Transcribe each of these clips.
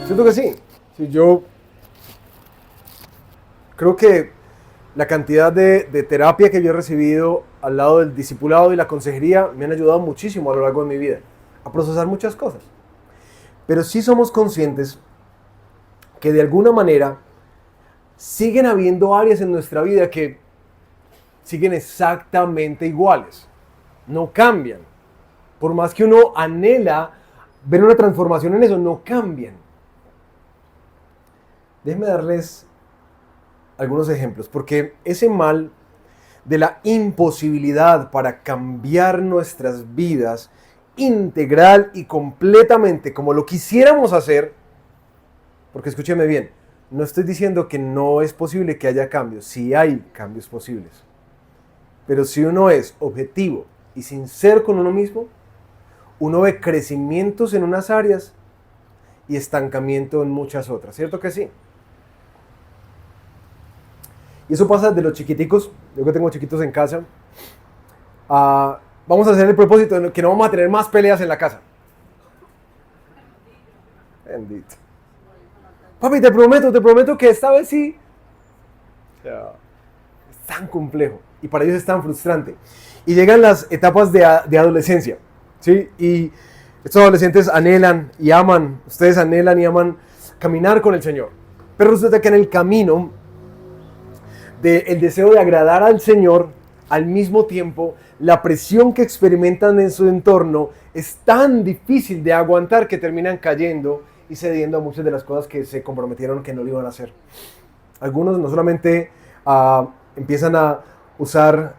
Siento que sí. Sí, yo creo que la cantidad de terapia que yo he recibido al lado del discipulado y la consejería me han ayudado muchísimo a lo largo de mi vida a procesar muchas cosas. Pero sí somos conscientes que de alguna manera siguen habiendo áreas en nuestra vida que siguen exactamente iguales. No cambian. Por más que uno anhela ver una transformación en eso, no cambian. Déjenme darles algunos ejemplos, porque ese mal de la imposibilidad para cambiar nuestras vidas integral y completamente como lo quisiéramos hacer, porque escúcheme bien, no estoy diciendo que no es posible que haya cambios, sí hay cambios posibles, pero si uno es objetivo y sincero con uno mismo, uno ve crecimientos en unas áreas y estancamiento en muchas otras, ¿cierto que sí? Y eso pasa desde los chiquiticos, yo que tengo chiquitos en casa, vamos a hacer el propósito de que no vamos a tener más peleas en la casa. Bendito. Papi, te prometo que esta vez sí. O sea, es tan complejo y para ellos es tan frustrante. Y llegan las etapas de adolescencia, ¿sí? Y estos adolescentes anhelan y aman, ustedes anhelan y aman caminar con el Señor. Pero resulta que en el camino del deseo de agradar al Señor, al mismo tiempo, la presión que experimentan en su entorno es tan difícil de aguantar que terminan cayendo y cediendo a muchas de las cosas que se comprometieron que no lo iban a hacer. Algunos no solamente empiezan a usar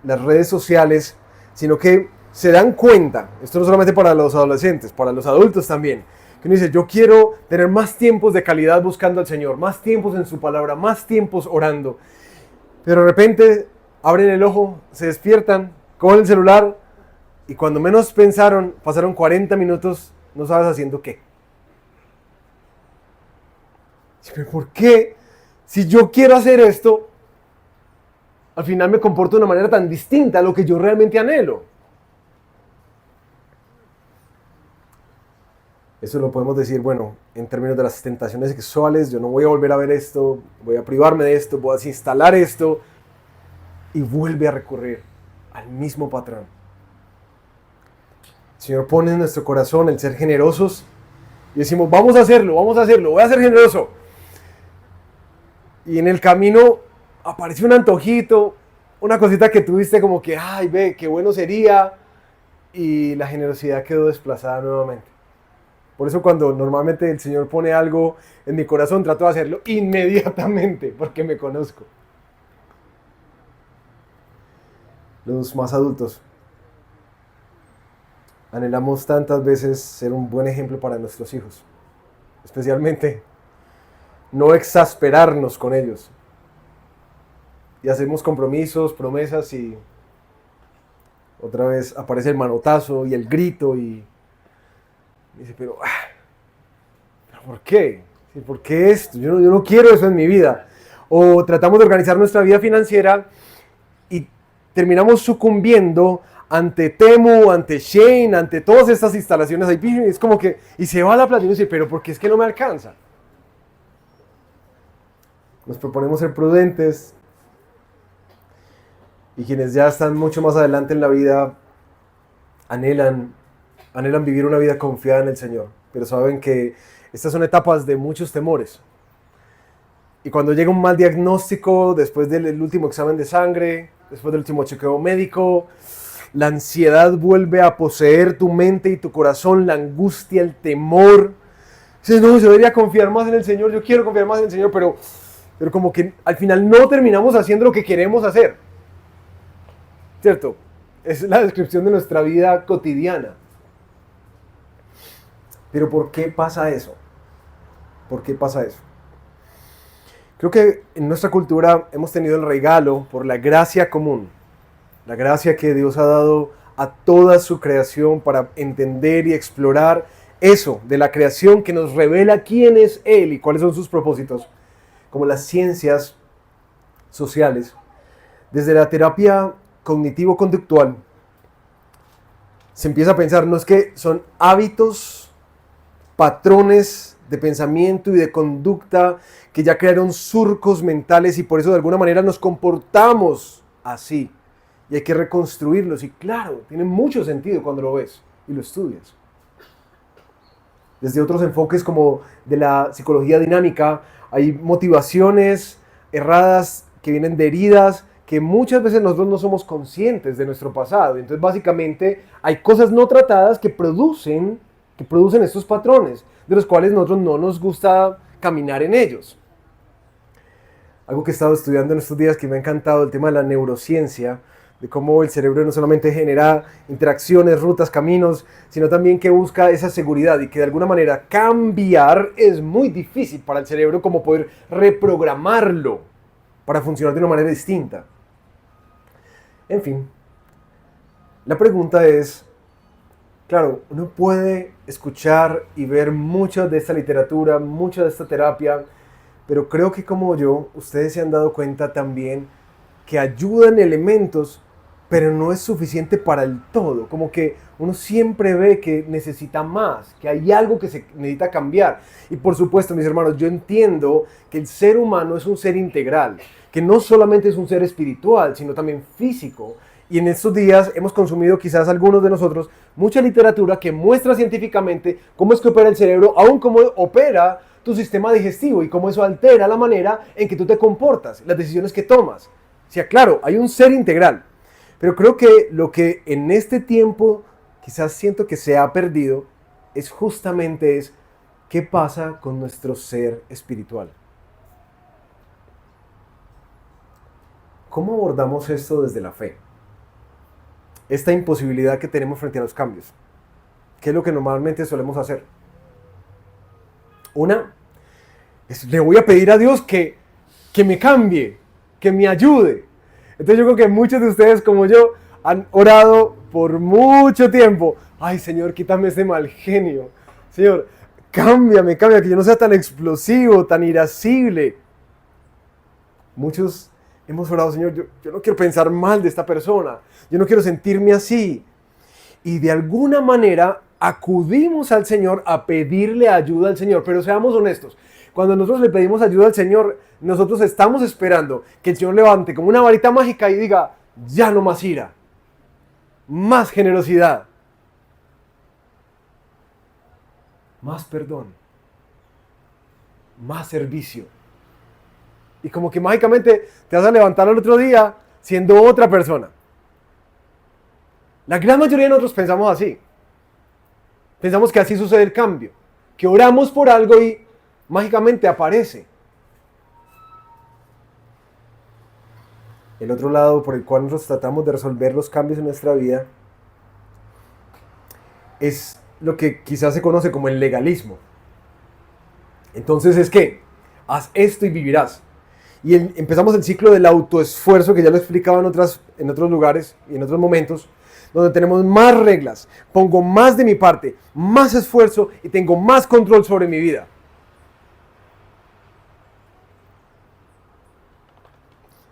las redes sociales, sino que se dan cuenta, esto no solamente para los adolescentes, para los adultos también, que uno dice, yo quiero tener más tiempos de calidad buscando al Señor, más tiempos en su palabra, más tiempos orando. Pero de repente abren el ojo, se despiertan, cogen el celular y cuando menos pensaron, pasaron 40 minutos, no sabes haciendo qué. ¿Pero por qué? Si yo quiero hacer esto, al final me comporto de una manera tan distinta a lo que yo realmente anhelo. Eso lo podemos decir, bueno, en términos de las tentaciones sexuales, yo no voy a volver a ver esto, voy a privarme de esto, voy a desinstalar esto, y vuelve a recurrir al mismo patrón. El Señor pone en nuestro corazón el ser generosos y decimos, vamos a hacerlo, voy a ser generoso. Y en el camino apareció un antojito, una cosita que tuviste como que, ay, ve, qué bueno sería, y la generosidad quedó desplazada nuevamente. Por eso cuando normalmente el Señor pone algo en mi corazón, trato de hacerlo inmediatamente, porque me conozco. Los más adultos, anhelamos tantas veces ser un buen ejemplo para nuestros hijos, especialmente no exasperarnos con ellos. Y hacemos compromisos, promesas y otra vez aparece el manotazo y el grito y dice, pero ¿por qué? ¿Por qué esto? Yo no quiero eso en mi vida. O tratamos de organizar nuestra vida financiera y terminamos sucumbiendo ante Temu, ante Shein, ante todas estas instalaciones ahí. Es como que, y se va la plata y dice, pero ¿por qué es que no me alcanza? Nos proponemos ser prudentes y quienes ya están mucho más adelante en la vida anhelan vivir una vida confiada en el Señor, pero saben que estas son etapas de muchos temores. Y cuando llega un mal diagnóstico, después del último examen de sangre, después del último chequeo médico, la ansiedad vuelve a poseer tu mente y tu corazón, la angustia, el temor. Dices, no, yo debería confiar más en el Señor, yo quiero confiar más en el Señor, pero como que al final no terminamos haciendo lo que queremos hacer. ¿Cierto? Es la descripción de nuestra vida cotidiana. Pero ¿por qué pasa eso? ¿Por qué pasa eso? Creo que en nuestra cultura hemos tenido el regalo por la gracia común, la gracia que Dios ha dado a toda su creación para entender y explorar eso de la creación que nos revela quién es Él y cuáles son sus propósitos, como las ciencias sociales. Desde la terapia cognitivo-conductual se empieza a pensar, no es que son hábitos, patrones de pensamiento y de conducta que ya crearon surcos mentales y por eso de alguna manera nos comportamos así. Y hay que reconstruirlos. Y claro, tiene mucho sentido cuando lo ves y lo estudias. Desde otros enfoques como de la psicología dinámica, hay motivaciones erradas que vienen de heridas que muchas veces nosotros no somos conscientes de nuestro pasado. Entonces básicamente hay cosas no tratadas que producen estos patrones, de los cuales nosotros no nos gusta caminar en ellos. Algo que he estado estudiando en estos días que me ha encantado, el tema de la neurociencia, de cómo el cerebro no solamente genera interacciones, rutas, caminos, sino también que busca esa seguridad y que de alguna manera cambiar es muy difícil para el cerebro, como poder reprogramarlo para funcionar de una manera distinta. En fin, la pregunta es, claro, uno puede escuchar y ver mucho de esta literatura, mucho de esta terapia, pero creo que como yo, ustedes se han dado cuenta también que ayudan elementos, pero no es suficiente para el todo. Como que uno siempre ve que necesita más, que hay algo que se necesita cambiar. Y por supuesto, mis hermanos, yo entiendo que el ser humano es un ser integral, que no solamente es un ser espiritual, sino también físico. Y en estos días hemos consumido, quizás algunos de nosotros, mucha literatura que muestra científicamente cómo es que opera el cerebro, aún cómo opera tu sistema digestivo y cómo eso altera la manera en que tú te comportas, las decisiones que tomas. O sea, claro, hay un ser integral. Pero creo que lo que en este tiempo quizás siento que se ha perdido es justamente qué pasa con nuestro ser espiritual. ¿Cómo abordamos esto desde la fe? Esta imposibilidad que tenemos frente a los cambios. ¿Qué es lo que normalmente solemos hacer? Una, le voy a pedir a Dios que me cambie, que me ayude. Entonces yo creo que muchos de ustedes como yo han orado por mucho tiempo. Ay, Señor, quítame ese mal genio. Señor, cámbiame, que yo no sea tan explosivo, tan irascible. Muchos hemos orado, Señor, yo no quiero pensar mal de esta persona. Yo no quiero sentirme así. Y de alguna manera acudimos al Señor a pedirle ayuda al Señor. Pero seamos honestos. Cuando nosotros le pedimos ayuda al Señor, nosotros estamos esperando que el Señor levante como una varita mágica y diga, ya no más ira, más generosidad, más perdón, más servicio. Y como que mágicamente te vas a levantar al otro día siendo otra persona. La gran mayoría de nosotros pensamos así. Pensamos que así sucede el cambio. Que oramos por algo y mágicamente aparece. El otro lado por el cual nosotros tratamos de resolver los cambios en nuestra vida es lo que quizás se conoce como el legalismo. Entonces es que haz esto y vivirás. Y empezamos el ciclo del autoesfuerzo, que ya lo explicaba en otros lugares y en otros momentos, donde tenemos más reglas, pongo más de mi parte, más esfuerzo y tengo más control sobre mi vida.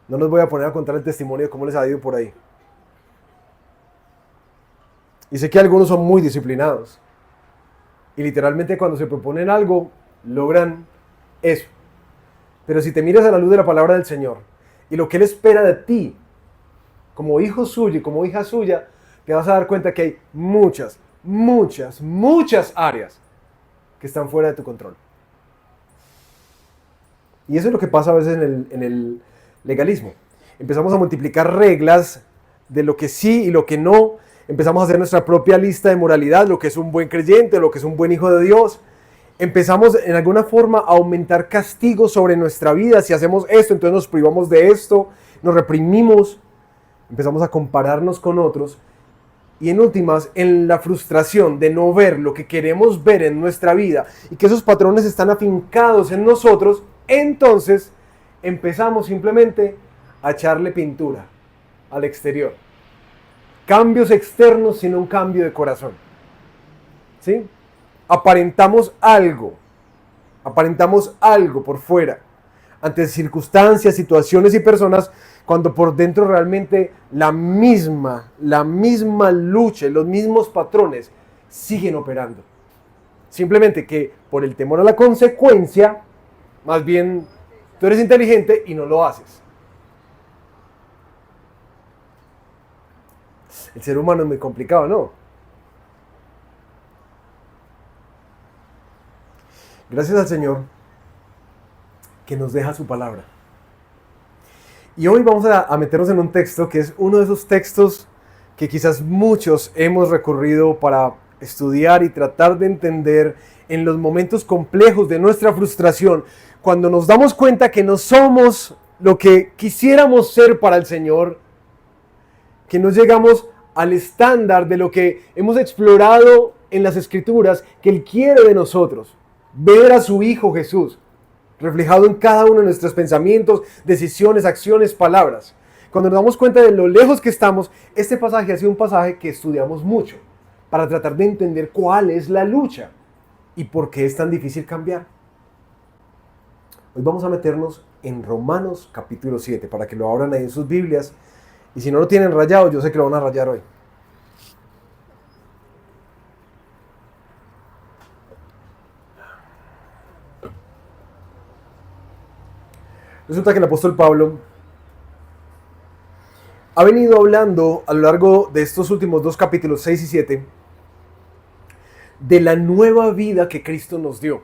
No les voy a poner a contar el testimonio de cómo les ha ido por ahí. Y sé que algunos son muy disciplinados. Y literalmente cuando se proponen algo, logran eso. Pero si te miras a la luz de la palabra del Señor y lo que Él espera de ti, como hijo suyo y como hija suya, te vas a dar cuenta que hay muchas áreas que están fuera de tu control. Y eso es lo que pasa a veces en el legalismo. Empezamos a multiplicar reglas de lo que sí y lo que no. Empezamos a hacer nuestra propia lista de moralidad, lo que es un buen creyente, lo que es un buen hijo de Dios. Empezamos en alguna forma a aumentar castigos sobre nuestra vida. Si hacemos esto, entonces nos privamos de esto, nos reprimimos. Empezamos a compararnos con otros. Y en últimas, en la frustración de no ver lo que queremos ver en nuestra vida y que esos patrones están afincados en nosotros, entonces empezamos simplemente a echarle pintura al exterior. Cambios externos sin un cambio de corazón. ¿Sí? Aparentamos algo por fuera, ante circunstancias, situaciones y personas, cuando por dentro realmente la misma lucha, los mismos patrones siguen operando. Simplemente que por el temor a la consecuencia, más bien tú eres inteligente y no lo haces. El ser humano es muy complicado, ¿no? Gracias al Señor que nos deja su palabra. Y hoy vamos a meternos en un texto que es uno de esos textos que quizás muchos hemos recurrido para estudiar y tratar de entender en los momentos complejos de nuestra frustración, cuando nos damos cuenta que no somos lo que quisiéramos ser para el Señor, que no llegamos al estándar de lo que hemos explorado en las Escrituras, que Él quiere de nosotros, ver a su Hijo Jesús reflejado en cada uno de nuestros pensamientos, decisiones, acciones, palabras. Cuando nos damos cuenta de lo lejos que estamos, este pasaje ha sido un pasaje que estudiamos mucho para tratar de entender cuál es la lucha y por qué es tan difícil cambiar. Hoy vamos a meternos en Romanos capítulo 7 para que lo abran ahí en sus Biblias, y si no lo tienen rayado, yo sé que lo van a rayar hoy. Resulta que el apóstol Pablo ha venido hablando a lo largo de estos últimos dos capítulos, 6 y 7, de la nueva vida que Cristo nos dio.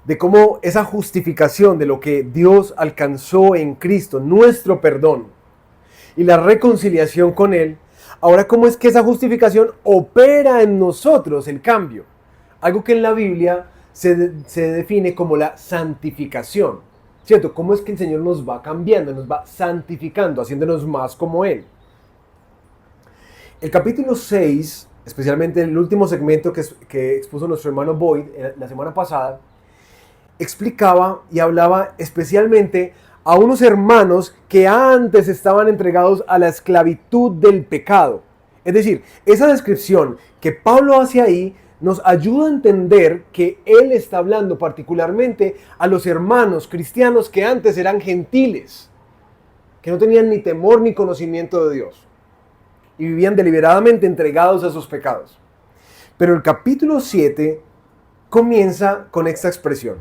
De cómo esa justificación de lo que Dios alcanzó en Cristo, nuestro perdón y la reconciliación con Él, ahora cómo es que esa justificación opera en nosotros el cambio. Algo que en la Biblia se define como la santificación, ¿cierto? Cómo es que el Señor nos va cambiando, nos va santificando, haciéndonos más como Él. El capítulo 6, especialmente el último segmento que expuso nuestro hermano Boyd la semana pasada, explicaba y hablaba especialmente a unos hermanos que antes estaban entregados a la esclavitud del pecado. Es decir, esa descripción que Pablo hace ahí nos ayuda a entender que él está hablando particularmente a los hermanos cristianos que antes eran gentiles, que no tenían ni temor ni conocimiento de Dios y vivían deliberadamente entregados a sus pecados. Pero el capítulo 7 comienza con esta expresión: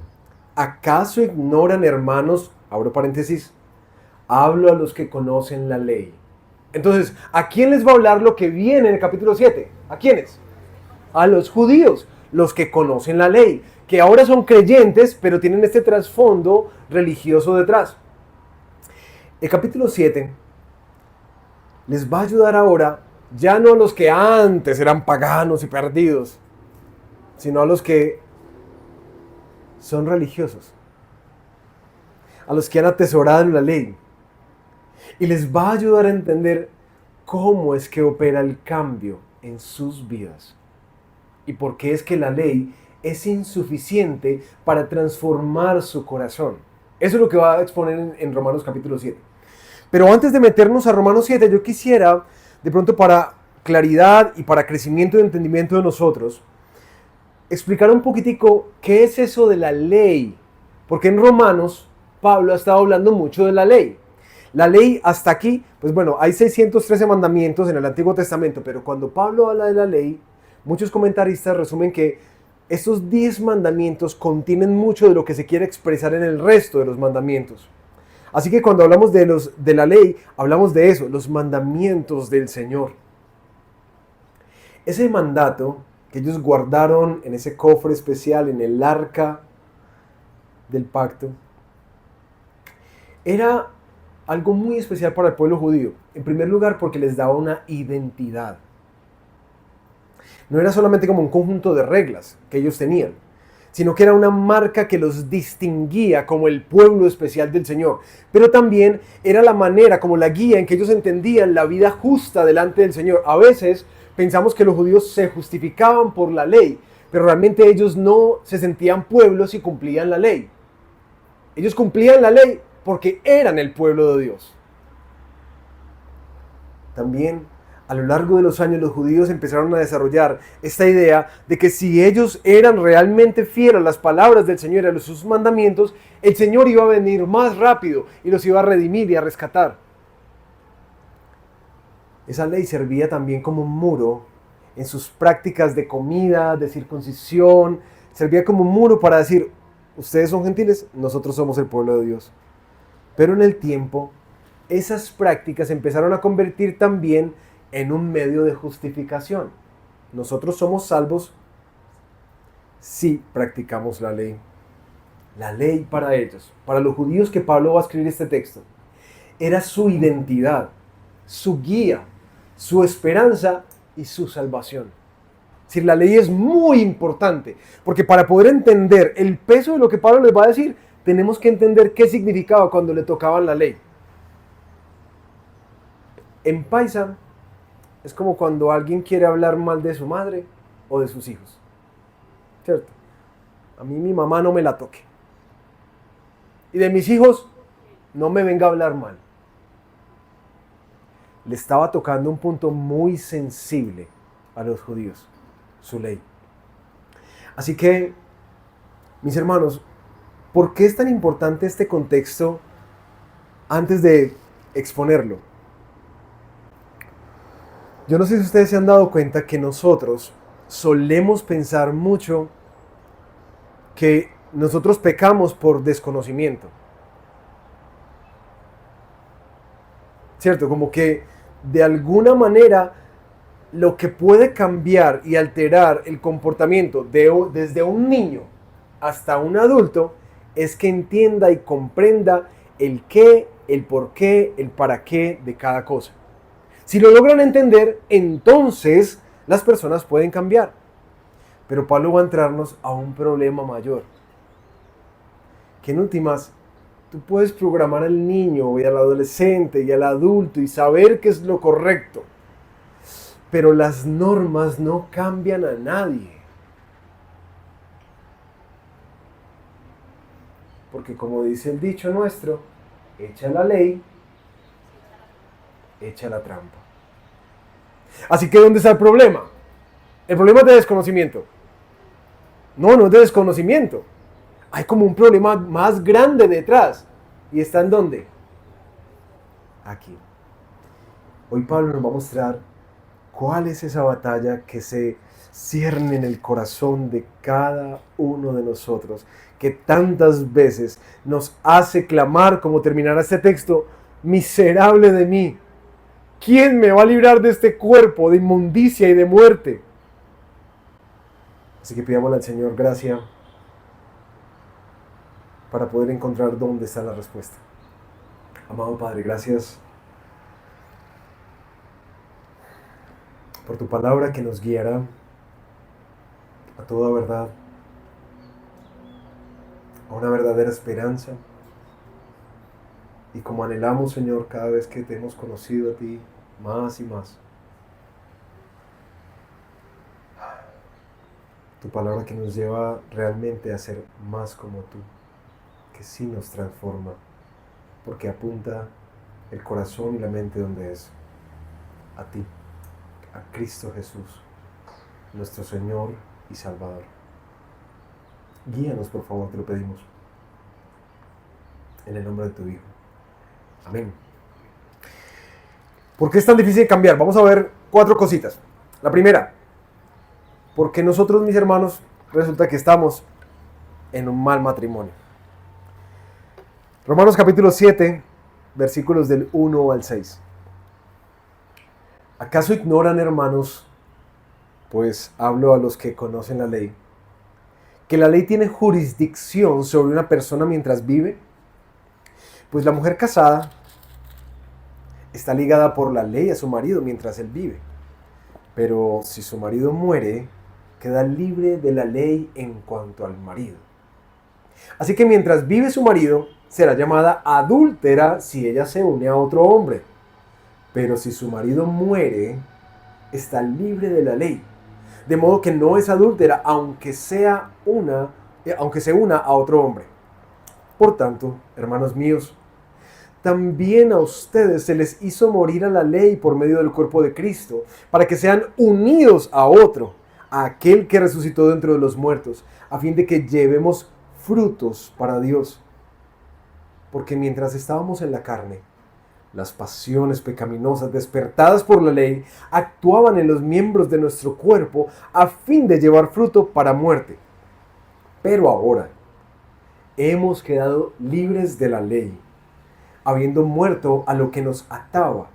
¿acaso ignoran, hermanos? Abro paréntesis, hablo a los que conocen la ley. Entonces, ¿a quién les va a hablar lo que viene en el capítulo 7? ¿A quiénes? A los judíos, los que conocen la ley, que ahora son creyentes, pero tienen este trasfondo religioso detrás. El capítulo 7 les va a ayudar ahora, ya no a los que antes eran paganos y perdidos, sino a los que son religiosos, a los que han atesorado la ley. Y les va a ayudar a entender cómo es que opera el cambio en sus vidas. Y por qué es que la ley es insuficiente para transformar su corazón. Eso es lo que va a exponer en Romanos capítulo 7. Pero antes de meternos a Romanos 7, yo quisiera, de pronto para claridad y para crecimiento y entendimiento de nosotros, explicar un poquitico qué es eso de la ley. Porque en Romanos, Pablo ha estado hablando mucho de la ley. La ley hasta aquí, pues bueno, hay 613 mandamientos en el Antiguo Testamento, pero cuando Pablo habla de la ley, muchos comentaristas resumen que estos 10 mandamientos contienen mucho de lo que se quiere expresar en el resto de los mandamientos. Así que cuando hablamos de la ley, hablamos de eso, los mandamientos del Señor. Ese mandato que ellos guardaron en ese cofre especial, en el arca del pacto, era algo muy especial para el pueblo judío. En primer lugar, porque les daba una identidad. No era solamente como un conjunto de reglas que ellos tenían, sino que era una marca que los distinguía como el pueblo especial del Señor. Pero también era la manera, como la guía en que ellos entendían la vida justa delante del Señor. A veces pensamos que los judíos se justificaban por la ley, pero realmente ellos no se sentían pueblos y cumplían la ley. Ellos cumplían la ley porque eran el pueblo de Dios. También a lo largo de los años los judíos empezaron a desarrollar esta idea de que si ellos eran realmente fieles a las palabras del Señor y a sus mandamientos, el Señor iba a venir más rápido y los iba a redimir y a rescatar. Esa ley servía también como un muro en sus prácticas de comida, de circuncisión. Servía como un muro para decir, ustedes son gentiles, nosotros somos el pueblo de Dios. Pero en el tiempo, esas prácticas empezaron a convertir también en un medio de justificación. Nosotros somos salvos si practicamos la ley. La ley para ellos, para los judíos que Pablo va a escribir este texto, era su identidad, su guía, su esperanza y su salvación. Es decir, la ley es muy importante, porque para poder entender el peso de lo que Pablo les va a decir, tenemos que entender qué significaba cuando le tocaban la ley. En paisa, es como cuando alguien quiere hablar mal de su madre o de sus hijos. ¿Cierto? A mí mi mamá no me la toque. Y de mis hijos, no me venga a hablar mal. Le estaba tocando un punto muy sensible a los judíos, su ley. Así que, mis hermanos, ¿por qué es tan importante este contexto antes de exponerlo? Yo no sé si ustedes se han dado cuenta que nosotros solemos pensar mucho que nosotros pecamos por desconocimiento. ¿Cierto? Como que de alguna manera lo que puede cambiar y alterar el comportamiento desde un niño hasta un adulto es que entienda y comprenda el qué, el por qué, el para qué de cada cosa. Si lo logran entender, entonces las personas pueden cambiar. Pero Pablo va a entrarnos a un problema mayor. Que en últimas, tú puedes programar al niño y al adolescente y al adulto y saber qué es lo correcto. Pero las normas no cambian a nadie. Porque como dice el dicho nuestro, echa la ley, echa la trampa. Así que ¿dónde está el problema? El problema es de desconocimiento. No es de desconocimiento. Hay como un problema más grande detrás. ¿Y está en dónde? Aquí. Hoy Pablo nos va a mostrar cuál es esa batalla que se cierne en el corazón de cada uno de nosotros, que tantas veces nos hace clamar, como terminará este texto, miserable de mí. ¿Quién me va a librar de este cuerpo de inmundicia y de muerte? Así que pidámosle al Señor gracia para poder encontrar dónde está la respuesta. Amado Padre, gracias por tu palabra que nos guiará a toda verdad, a una verdadera esperanza. Y como anhelamos, Señor, cada vez que te hemos conocido a ti más y más, tu palabra que nos lleva realmente a ser más como tú, que sí nos transforma, porque apunta el corazón y la mente donde es, a ti, a Cristo Jesús, nuestro Señor y Salvador. Guíanos, por favor, te lo pedimos, en el nombre de tu Hijo. Amén. ¿Por qué es tan difícil cambiar? Vamos a ver 4 cositas. La primera, porque nosotros, mis hermanos, resulta que estamos en un mal matrimonio. Romanos capítulo 7, versículos del 1 al 6. ¿Acaso ignoran, hermanos, pues hablo a los que conocen la ley, que la ley tiene jurisdicción sobre una persona mientras vive? Pues la mujer casada está ligada por la ley a su marido mientras él vive. Pero si su marido muere, queda libre de la ley en cuanto al marido. Así que mientras vive su marido, será llamada adúltera si ella se une a otro hombre. Pero si su marido muere, está libre de la ley. De modo que no es adúltera, aunque se una a otro hombre. Por tanto, hermanos míos, también a ustedes se les hizo morir a la ley por medio del cuerpo de Cristo, para que sean unidos a otro, a aquel que resucitó de entre los muertos, a fin de que llevemos frutos para Dios. Porque mientras estábamos en la carne, Las pasiones pecaminosas despertadas por la ley actuaban en los miembros de nuestro cuerpo a fin de llevar fruto para muerte. Pero ahora hemos quedado libres de la ley, habiendo muerto a lo que nos ataba,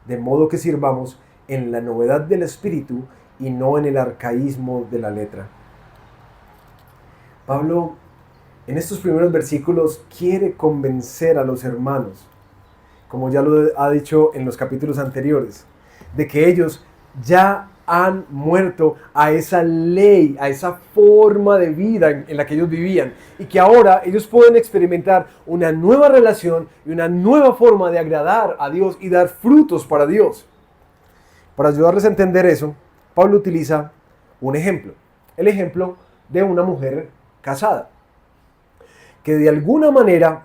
de modo que sirvamos en la novedad del espíritu y no en el arcaísmo de la letra. Pablo, en estos primeros versículos, quiere convencer a los hermanos, como ya lo ha dicho en los capítulos anteriores, de que ellos ya han muerto a esa ley, a esa forma de vida en la que ellos vivían, y que ahora ellos pueden experimentar una nueva relación y una nueva forma de agradar a Dios y dar frutos para Dios. Para ayudarles a entender eso, Pablo utiliza un ejemplo, el ejemplo de una mujer casada, que de alguna manera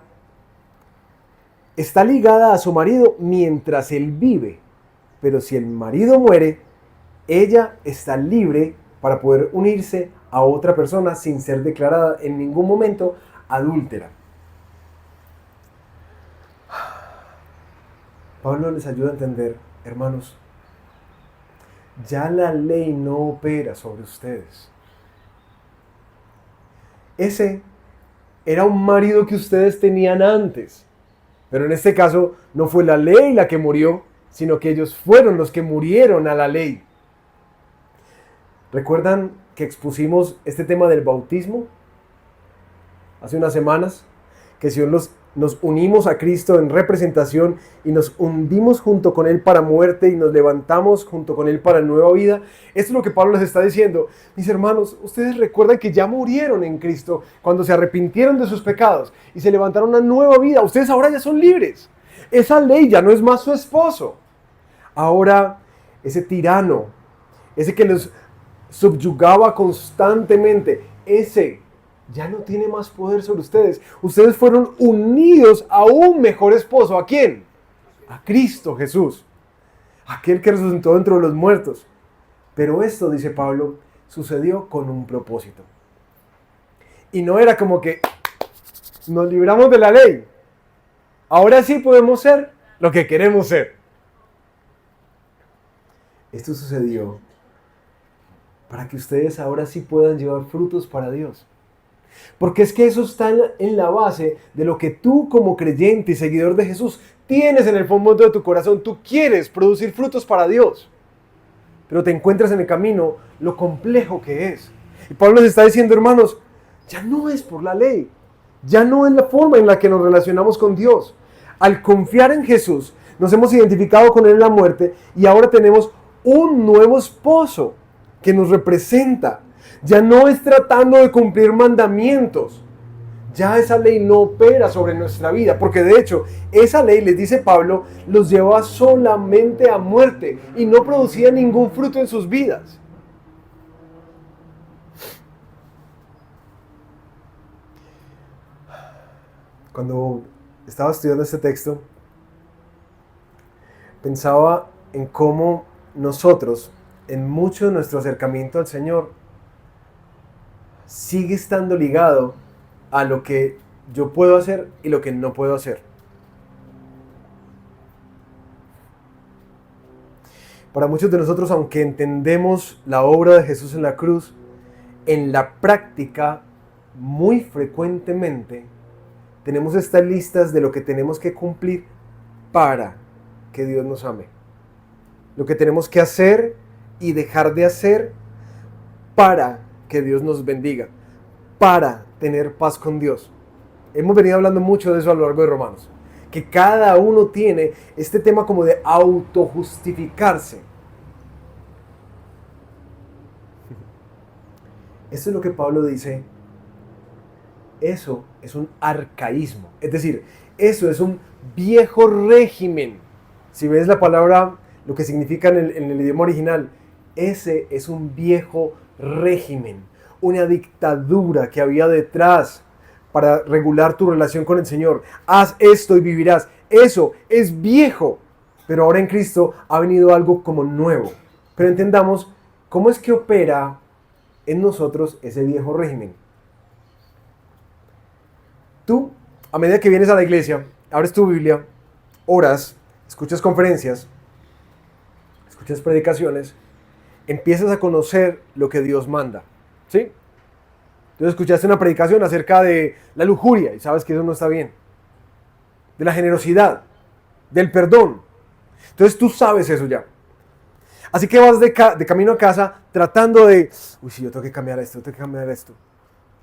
está ligada a su marido mientras él vive, pero si el marido muere, ella está libre para poder unirse a otra persona sin ser declarada en ningún momento adúltera. Pablo les ayuda a entender, hermanos, ya la ley no opera sobre ustedes. Ese era un marido que ustedes tenían antes, pero en este caso no fue la ley la que murió, sino que ellos fueron los que murieron a la ley. ¿Recuerdan que expusimos este tema del bautismo hace unas semanas? Que si nos unimos a Cristo en representación y nos hundimos junto con Él para muerte y nos levantamos junto con Él para nueva vida. Esto es lo que Pablo les está diciendo. Mis hermanos, ustedes recuerdan que ya murieron en Cristo cuando se arrepintieron de sus pecados y se levantaron a una nueva vida. Ustedes ahora ya son libres. Esa ley ya no es más su esposo. Ahora ese tirano, ese que los subyugaba constantemente, ese ya no tiene más poder sobre ustedes. Ustedes fueron unidos a un mejor esposo. ¿A quién? A Cristo Jesús, aquel que resucitó dentro de los muertos. Pero esto, dice Pablo, sucedió con un propósito. Y no era como que nos libramos de la ley. Ahora sí podemos ser lo que queremos ser. Esto sucedió para que ustedes ahora sí puedan llevar frutos para Dios. Porque es que eso está en la base de lo que tú como creyente y seguidor de Jesús tienes en el fondo de tu corazón. Tú quieres producir frutos para Dios, pero te encuentras en el camino lo complejo que es. Y Pablo les está diciendo, hermanos, ya no es por la ley, ya no es la forma en la que nos relacionamos con Dios. Al confiar en Jesús, nos hemos identificado con Él en la muerte y ahora tenemos un nuevo esposo que nos representa. Ya no es tratando de cumplir mandamientos. Ya esa ley no opera sobre nuestra vida, porque de hecho, esa ley, les dice Pablo, los llevaba solamente a muerte y no producía ningún fruto en sus vidas. Cuando estaba estudiando este texto, pensaba en cómo nosotros, en mucho de nuestro acercamiento al Señor, sigue estando ligado a lo que yo puedo hacer y lo que no puedo hacer. Para muchos de nosotros, aunque entendemos la obra de Jesús en la cruz, en la práctica, muy frecuentemente, tenemos estas listas de lo que tenemos que cumplir para que Dios nos ame. Lo que tenemos que hacer y dejar de hacer para que Dios nos bendiga, para tener paz con Dios. Hemos venido hablando mucho de eso a lo largo de Romanos, que cada uno tiene este tema como de autojustificarse. Esto es lo que Pablo dice. Eso es un arcaísmo, es decir, eso es un viejo régimen. Si ves la palabra, lo que significa en el idioma original, ese es un viejo régimen, una dictadura que había detrás para regular tu relación con el Señor. Haz esto y vivirás. Eso es viejo, pero ahora en Cristo ha venido algo como nuevo. Pero entendamos cómo es que opera en nosotros ese viejo régimen. Tú, a medida que vienes a la iglesia, abres tu Biblia, oras, escuchas conferencias, escuchas predicaciones, empiezas a conocer lo que Dios manda, ¿sí? Entonces escuchaste una predicación acerca de la lujuria y sabes que eso no está bien, de la generosidad, del perdón. Entonces tú sabes eso ya. Así que vas de camino a casa tratando de, uy, sí, yo tengo que cambiar esto, tengo que cambiar esto.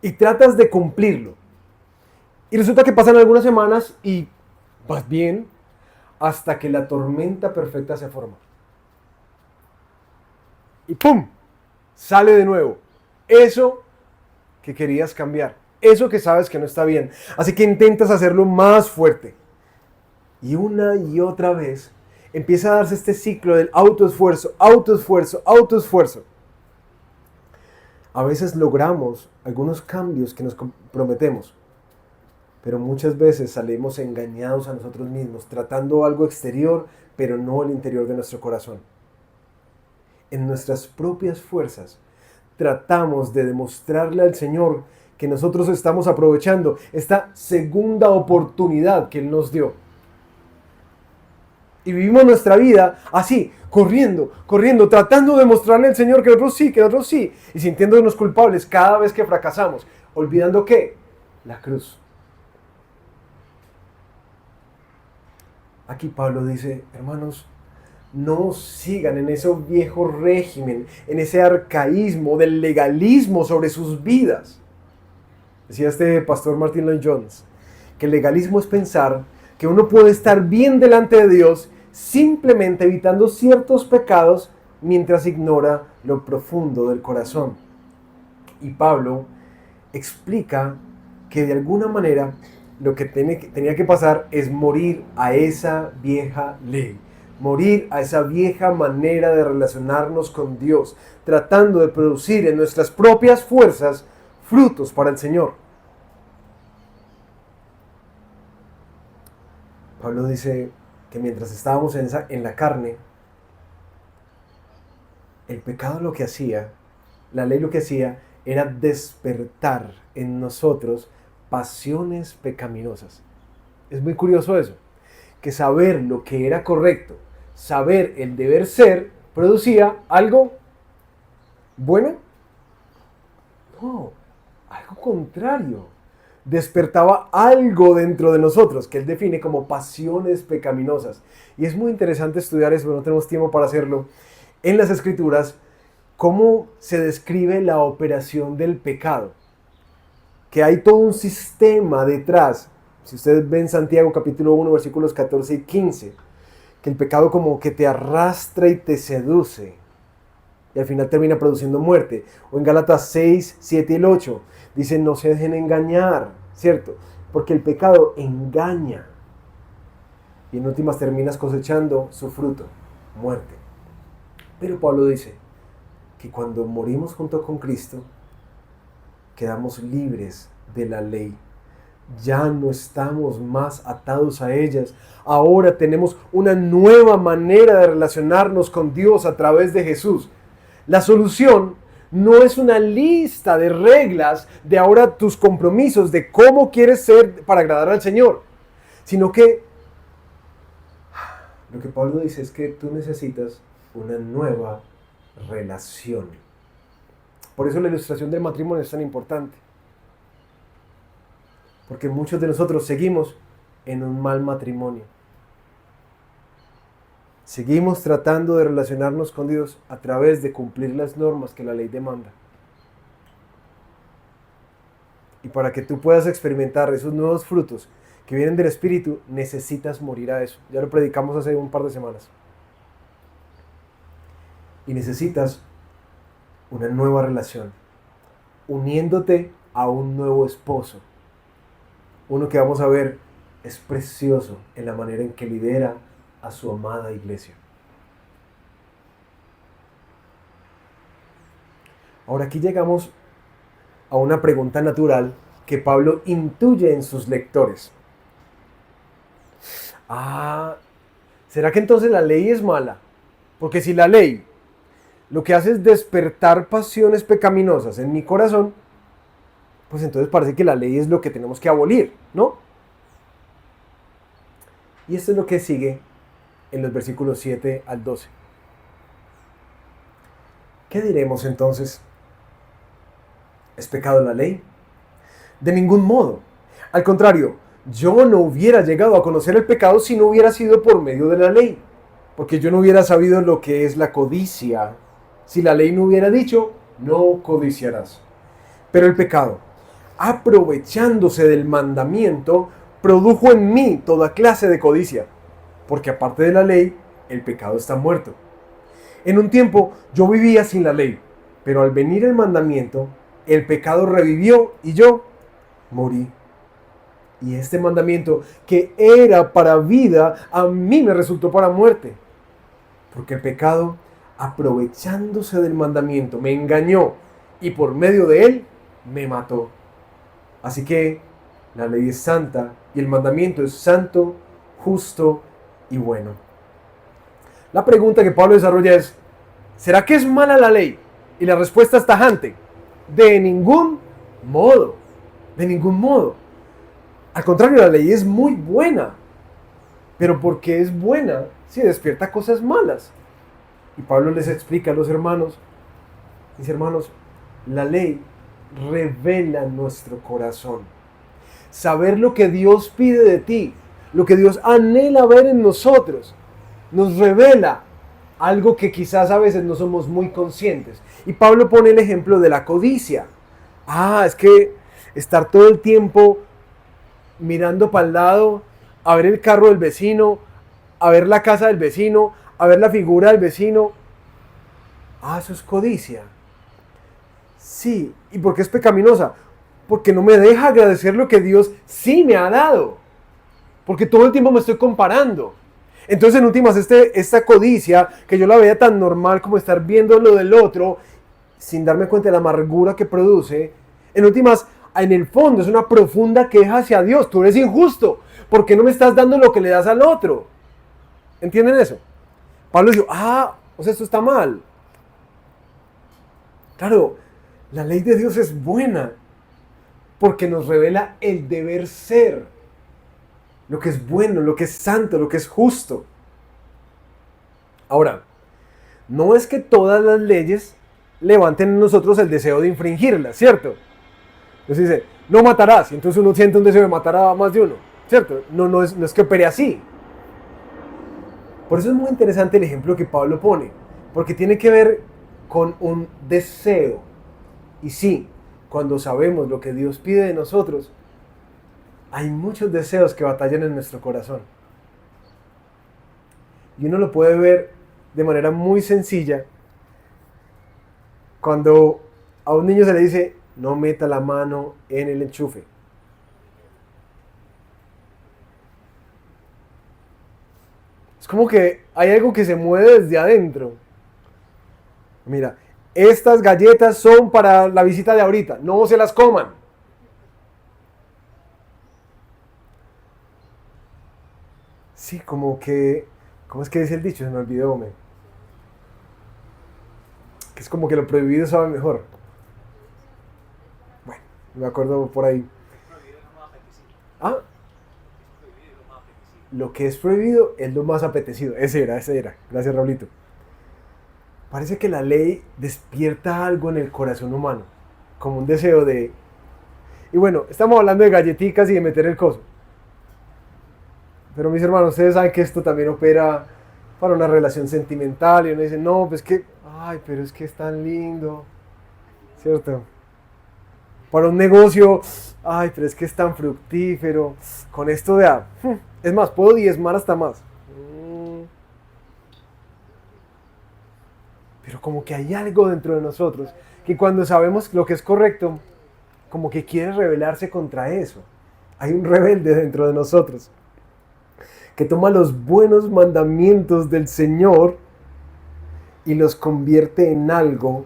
Y tratas de cumplirlo. Y resulta que pasan algunas semanas y vas bien hasta que la tormenta perfecta se forma. Y ¡pum! Sale de nuevo. Eso que querías cambiar. Eso que sabes que no está bien. Así que intentas hacerlo más fuerte. Y una y otra vez empieza a darse este ciclo del autoesfuerzo, autoesfuerzo, autoesfuerzo. A veces logramos algunos cambios que nos prometemos, pero muchas veces salimos engañados a nosotros mismos, tratando algo exterior, pero no el interior de nuestro corazón. En nuestras propias fuerzas, tratamos de demostrarle al Señor que nosotros estamos aprovechando esta segunda oportunidad que Él nos dio. Y vivimos nuestra vida así, corriendo, tratando de mostrarle al Señor que nosotros sí, y sintiéndonos culpables cada vez que fracasamos, olvidando ¿qué? La cruz. Aquí Pablo dice, hermanos, no sigan en ese viejo régimen, en ese arcaísmo del legalismo sobre sus vidas. Decía este pastor Martin Lloyd-Jones, que el legalismo es pensar que uno puede estar bien delante de Dios simplemente evitando ciertos pecados mientras ignora lo profundo del corazón. Y Pablo explica que de alguna manera lo que tenía que pasar es morir a esa vieja ley, morir a esa vieja manera de relacionarnos con Dios, tratando de producir en nuestras propias fuerzas frutos para el Señor. Pablo dice que mientras estábamos en la carne, el pecado lo que hacía, la ley lo que hacía, era despertar en nosotros pasiones pecaminosas. Es muy curioso eso, que saber lo que era correcto, saber el deber ser, producía algo bueno. No, algo contrario. Despertaba algo dentro de nosotros que él define como pasiones pecaminosas. Y es muy interesante estudiar eso, pero no tenemos tiempo para hacerlo. En las Escrituras, cómo se describe la operación del pecado. Que hay todo un sistema detrás. Si ustedes ven Santiago capítulo 1, versículos 14 y 15, que el pecado como que te arrastra y te seduce. Y al final termina produciendo muerte. O en Gálatas 6, 7 y el 8, dice no se dejen engañar, ¿cierto? Porque el pecado engaña. Y en últimas terminas cosechando su fruto, muerte. Pero Pablo dice que cuando morimos junto con Cristo, quedamos libres de la ley. Ya no estamos más atados a ellas. Ahora tenemos una nueva manera de relacionarnos con Dios a través de Jesús. La solución no es una lista de reglas de ahora tus compromisos de cómo quieres ser para agradar al Señor, sino que lo que Pablo dice es que tú necesitas una nueva relación. Por eso la ilustración del matrimonio es tan importante. Porque muchos de nosotros seguimos en un mal matrimonio. Seguimos tratando de relacionarnos con Dios a través de cumplir las normas que la ley demanda. Y para que tú puedas experimentar esos nuevos frutos que vienen del Espíritu, necesitas morir a eso. Ya lo predicamos hace un par de semanas. Y necesitas una nueva relación, uniéndote a un nuevo esposo. Uno que vamos a ver es precioso en la manera en que lidera a su amada iglesia. Ahora aquí llegamos a una pregunta natural que Pablo intuye en sus lectores. ¿Será que entonces la ley es mala? Porque si la ley lo que hace es despertar pasiones pecaminosas en mi corazón, pues entonces parece que la ley es lo que tenemos que abolir, ¿no? Y esto es lo que sigue en los versículos 7 al 12. ¿Qué diremos entonces? ¿Es pecado la ley? De ningún modo. Al contrario, yo no hubiera llegado a conocer el pecado si no hubiera sido por medio de la ley, porque yo no hubiera sabido lo que es la codicia si la ley no hubiera dicho, no codiciarás. Pero el pecado, aprovechándose del mandamiento, produjo en mí toda clase de codicia, porque aparte de la ley, el pecado está muerto. En un tiempo yo vivía sin la ley, pero al venir el mandamiento, el pecado revivió y yo morí. Y este mandamiento, que era para vida, a mí me resultó para muerte. Porque el pecado, aprovechándose del mandamiento, me engañó y por medio de él me mató. Así que la ley es santa y el mandamiento es santo, justo y bueno. La pregunta que Pablo desarrolla es, ¿será que es mala la ley? Y la respuesta es tajante. De ningún modo. De ningún modo. Al contrario, la ley es muy buena. Pero porque es buena, sí despierta cosas malas. Y Pablo les explica a los hermanos, dice, hermanos, la ley revela nuestro corazón. Saber lo que Dios pide de ti, lo que Dios anhela ver en nosotros, nos revela algo que quizás a veces no somos muy conscientes. Y Pablo pone el ejemplo de la codicia. Es que estar todo el tiempo mirando para el lado, a ver el carro del vecino, a ver la casa del vecino, a ver la figura del vecino. Eso es codicia. Sí, ¿y por qué es pecaminosa? Porque no me deja agradecer lo que Dios sí me ha dado. Porque todo el tiempo me estoy comparando. Entonces, en últimas, esta codicia, que yo la veía tan normal como estar viendo lo del otro, sin darme cuenta de la amargura que produce, en últimas, en el fondo, es una profunda queja hacia Dios. Tú eres injusto. ¿Por qué no me estás dando lo que le das al otro? ¿Entienden eso? Pablo dijo, o sea, esto está mal. Claro, la ley de Dios es buena porque nos revela el deber ser, lo que es bueno, lo que es santo, lo que es justo. Ahora, no es que todas las leyes levanten en nosotros el deseo de infringirlas, ¿cierto? Entonces dice, no matarás, y entonces uno siente un deseo de matar a más de uno, ¿cierto? No es que opere así. Por eso es muy interesante el ejemplo que Pablo pone, porque tiene que ver con un deseo. Y sí, cuando sabemos lo que Dios pide de nosotros, hay muchos deseos que batallan en nuestro corazón. Y uno lo puede ver de manera muy sencilla cuando a un niño se le dice, no meta la mano en el enchufe. Es como que hay algo que se mueve desde adentro. Mira, estas galletas son para la visita de ahorita, no se las coman. Sí, como que, ¿cómo es que dice el dicho? Se me olvidó, que es como que lo prohibido sabe mejor. Bueno, me acuerdo por ahí. Lo que es prohibido es lo más apetecido. Ese era. Gracias, Raulito. Parece que la ley despierta algo en el corazón humano, como un deseo de... Y bueno, estamos hablando de galletitas y de meter el coso. Pero mis hermanos, ustedes saben que esto también opera para una relación sentimental. Y uno dice, no, pues que... pero es que es tan lindo. ¿Cierto? Para un negocio, pero es que es tan fructífero. Con esto de... es más, puedo diezmar hasta más. Pero como que hay algo dentro de nosotros que cuando sabemos lo que es correcto, como que quiere rebelarse contra eso. Hay un rebelde dentro de nosotros que toma los buenos mandamientos del Señor y los convierte en algo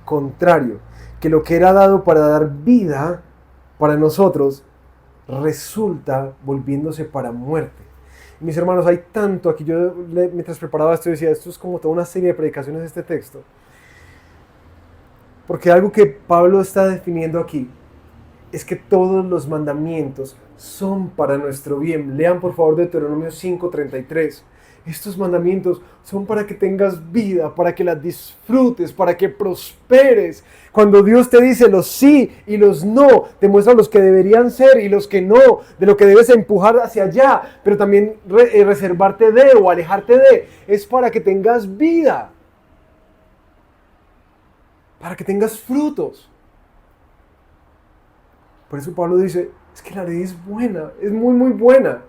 contrario. Que lo que era dado para dar vida para nosotros resulta volviéndose para muerte. Mis hermanos, hay tanto aquí. Yo mientras preparaba esto decía, esto es como toda una serie de predicaciones este texto. Porque algo que Pablo está definiendo aquí es que todos los mandamientos son para nuestro bien. Lean por favor Deuteronomio 5:33. Estos mandamientos son para que tengas vida, para que las disfrutes, para que prosperes. Cuando Dios te dice los sí y los no, te muestra los que deberían ser y los que no, de lo que debes empujar hacia allá, pero también reservarte de o alejarte de. Es para que tengas vida, para que tengas frutos. Por eso Pablo dice, es que la ley es buena, es muy muy buena.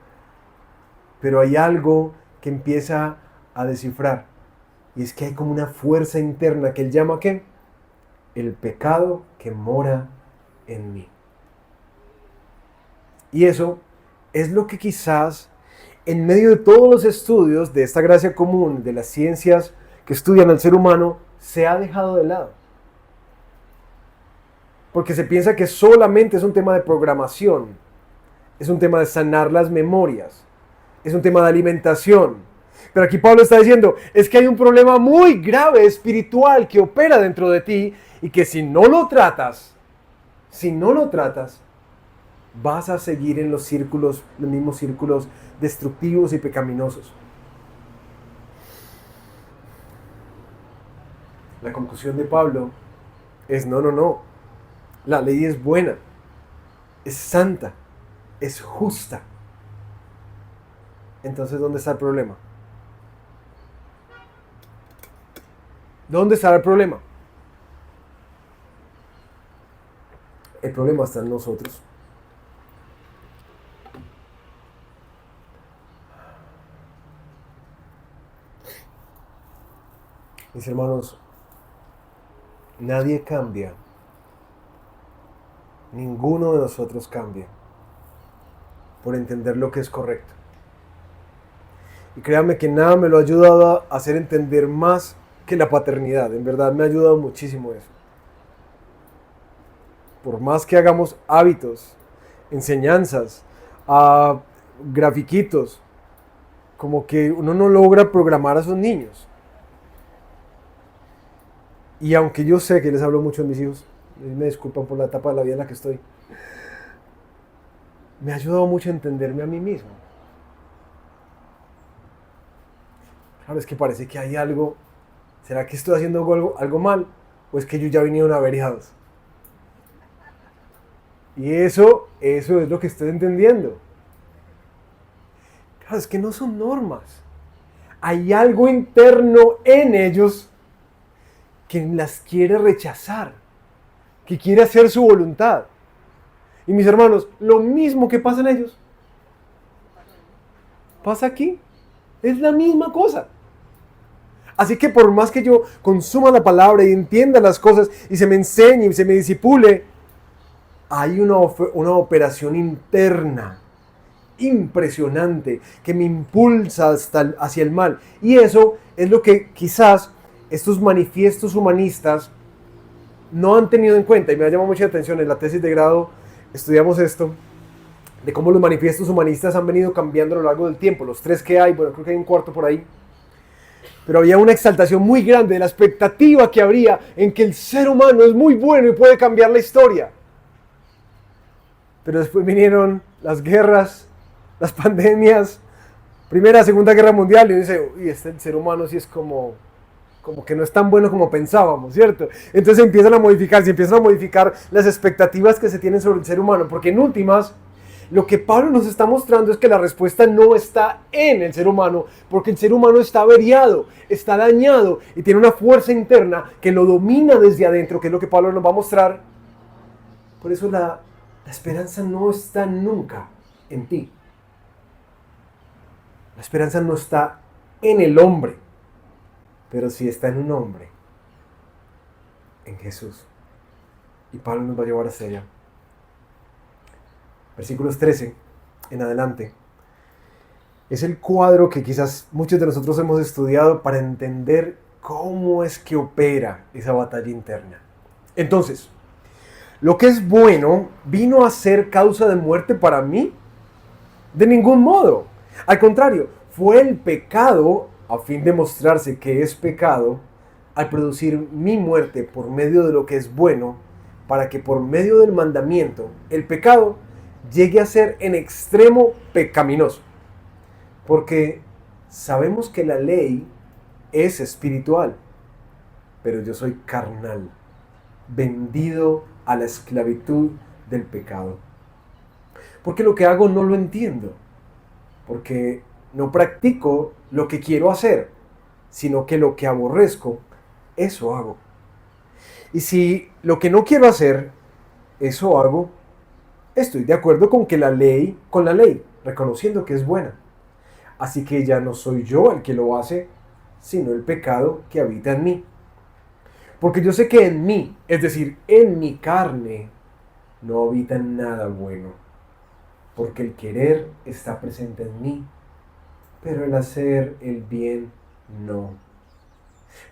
Pero hay algo que empieza a descifrar. Y es que hay como una fuerza interna que él llama ¿qué? El pecado que mora en mí. Y eso es lo que quizás en medio de todos los estudios de esta gracia común, de las ciencias que estudian al ser humano, se ha dejado de lado. Porque se piensa que solamente es un tema de programación, es un tema de sanar las memorias, es un tema de alimentación. Pero aquí Pablo está diciendo, es que hay un problema muy grave espiritual que opera dentro de ti y que si no lo tratas, vas a seguir en los mismos círculos destructivos y pecaminosos. La conclusión de Pablo es no. La ley es buena, es santa, es justa. Entonces, ¿dónde está el problema? ¿Dónde está el problema? El problema está en nosotros. Mis hermanos, nadie cambia. Ninguno de nosotros cambia por entender lo que es correcto. Y créanme que nada me lo ha ayudado a hacer entender más que la paternidad. En verdad me ha ayudado muchísimo eso. Por más que hagamos hábitos, enseñanzas, grafiquitos, como que uno no logra programar a sus niños. Y aunque yo sé que les hablo mucho a mis hijos, me disculpan por la etapa de la vida en la que estoy, me ha ayudado mucho a entenderme a mí mismo. Claro, es que parece que hay algo. ¿Será que estoy haciendo algo mal? ¿O es que ellos ya vinieron averiados? Y eso es lo que estoy entendiendo. Claro, es que no son normas. Hay algo interno en ellos que las quiere rechazar, que quiere hacer su voluntad. Y mis hermanos, lo mismo que pasa en ellos, pasa aquí. Es la misma cosa. Así que por más que yo consuma la palabra y entienda las cosas y se me enseñe y se me disipule, hay una operación interna impresionante que me impulsa hacia el mal. Y eso es lo que quizás estos manifiestos humanistas no han tenido en cuenta. Y me ha llamado mucha atención, en la tesis de grado estudiamos esto, de cómo los manifiestos humanistas han venido cambiando a lo largo del tiempo. Los 3 que hay, bueno, creo que hay un cuarto por ahí. Pero había una exaltación muy grande de la expectativa que habría en que el ser humano es muy bueno y puede cambiar la historia. Pero después vinieron las guerras, las pandemias, Primera, Segunda Guerra Mundial, y uno dice, uy, el ser humano sí es como que no es tan bueno como pensábamos, ¿cierto? Entonces se empiezan a modificar las expectativas que se tienen sobre el ser humano, porque en últimas, lo que Pablo nos está mostrando es que la respuesta no está en el ser humano, porque el ser humano está averiado, está dañado y tiene una fuerza interna que lo domina desde adentro, que es lo que Pablo nos va a mostrar. Por eso la esperanza no está nunca en ti. La esperanza no está en el hombre, pero sí está en un hombre, en Jesús. Y Pablo nos va a llevar hacia allá. Versículos 13 en adelante. Es el cuadro que quizás muchos de nosotros hemos estudiado para entender cómo es que opera esa batalla interna. Entonces, lo que es bueno vino a ser causa de muerte para mí. De ningún modo. Al contrario, fue el pecado, a fin de mostrarse que es pecado, al producir mi muerte por medio de lo que es bueno, para que por medio del mandamiento, el pecado llegue a ser en extremo pecaminoso. Porque sabemos que la ley es espiritual, pero yo soy carnal, vendido a la esclavitud del pecado. Porque lo que hago no lo entiendo, porque no practico lo que quiero hacer, sino que lo que aborrezco, eso hago. Y si lo que no quiero hacer, eso hago, estoy de acuerdo con la ley, reconociendo que es buena. Así que ya no soy yo el que lo hace, sino el pecado que habita en mí. Porque yo sé que en mí, es decir, en mi carne, no habita nada bueno. Porque el querer está presente en mí, pero el hacer el bien no.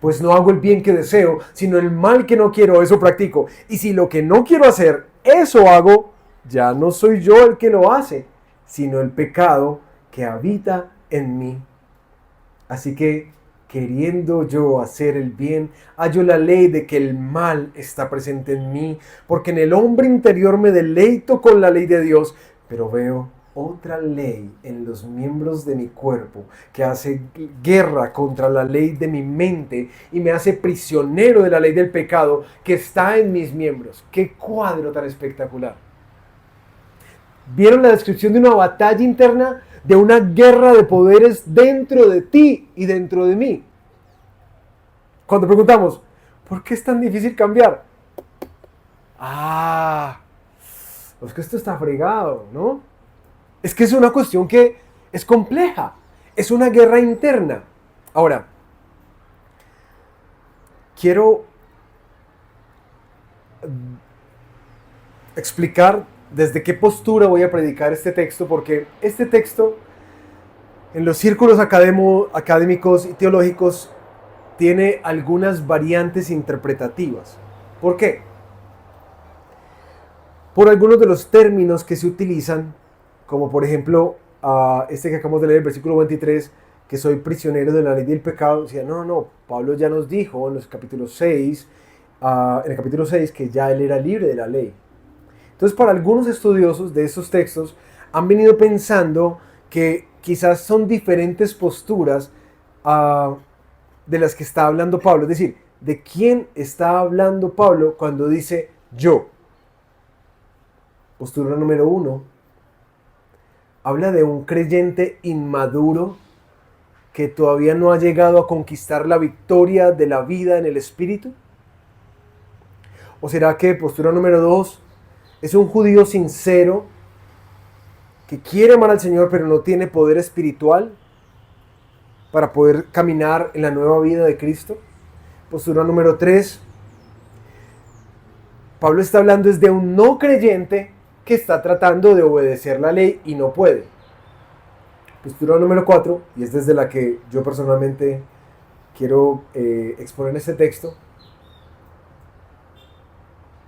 Pues no hago el bien que deseo, sino el mal que no quiero, eso practico. Y si lo que no quiero hacer, eso hago, ya no soy yo el que lo hace, sino el pecado que habita en mí. Así que, queriendo yo hacer el bien, hallo la ley de que el mal está presente en mí, porque en el hombre interior me deleito con la ley de Dios, pero veo otra ley en los miembros de mi cuerpo que hace guerra contra la ley de mi mente y me hace prisionero de la ley del pecado que está en mis miembros. ¡Qué cuadro tan espectacular! ¿Vieron la descripción de una batalla interna? De una guerra de poderes dentro de ti y dentro de mí. Cuando preguntamos, ¿por qué es tan difícil cambiar? Es que esto está fregado, ¿no? Es que es una cuestión que es compleja. Es una guerra interna. Ahora, quiero explicar desde qué postura voy a predicar este texto, porque este texto en los círculos académicos y teológicos tiene algunas variantes interpretativas. ¿Por qué? Por algunos de los términos que se utilizan, como por ejemplo este que acabamos de leer, el versículo 23, que soy prisionero de la ley del pecado. Decía, no, Pablo ya nos dijo en el capítulo 6 que ya él era libre de la ley. Entonces, para algunos estudiosos de estos textos, han venido pensando que quizás son diferentes posturas de las que está hablando Pablo. Es decir, ¿de quién está hablando Pablo cuando dice yo? Postura número 1. Habla de un creyente inmaduro que todavía no ha llegado a conquistar la victoria de la vida en el Espíritu. ¿O será que postura número 2 es un judío sincero que quiere amar al Señor pero no tiene poder espiritual para poder caminar en la nueva vida de Cristo? Postura número 3. Pablo está hablando desde un no creyente que está tratando de obedecer la ley y no puede. Postura número 4, y es desde la que yo personalmente quiero exponer este texto,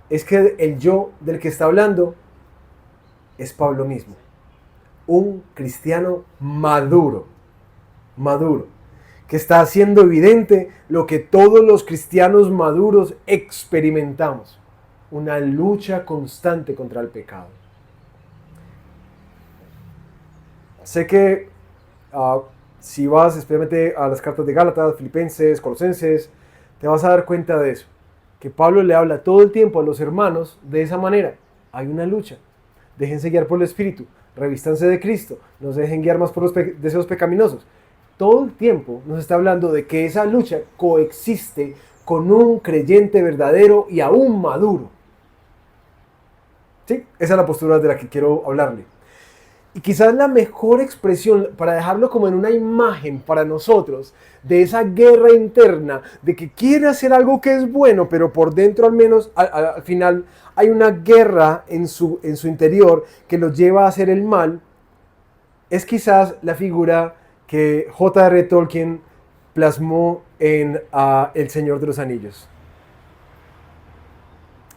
es que el yo del que está hablando es Pablo mismo. Un cristiano maduro, que está haciendo evidente lo que todos los cristianos maduros experimentamos: una lucha constante contra el pecado. Sé que si vas especialmente a las cartas de Gálatas, Filipenses, Colosenses, te vas a dar cuenta de eso, que Pablo le habla todo el tiempo a los hermanos de esa manera. Hay una lucha. Déjense guiar por el Espíritu, revístanse de Cristo, no se dejen guiar más por los deseos pecaminosos. Todo el tiempo nos está hablando de que esa lucha coexiste con un creyente verdadero y aún maduro. ¿Sí? Esa es la postura de la que quiero hablarle. Y quizás la mejor expresión, para dejarlo como en una imagen para nosotros, de esa guerra interna, de que quiere hacer algo que es bueno, pero por dentro al menos, al final, hay una guerra en su interior que lo lleva a hacer el mal, es quizás la figura que J.R. Tolkien plasmó en El Señor de los Anillos.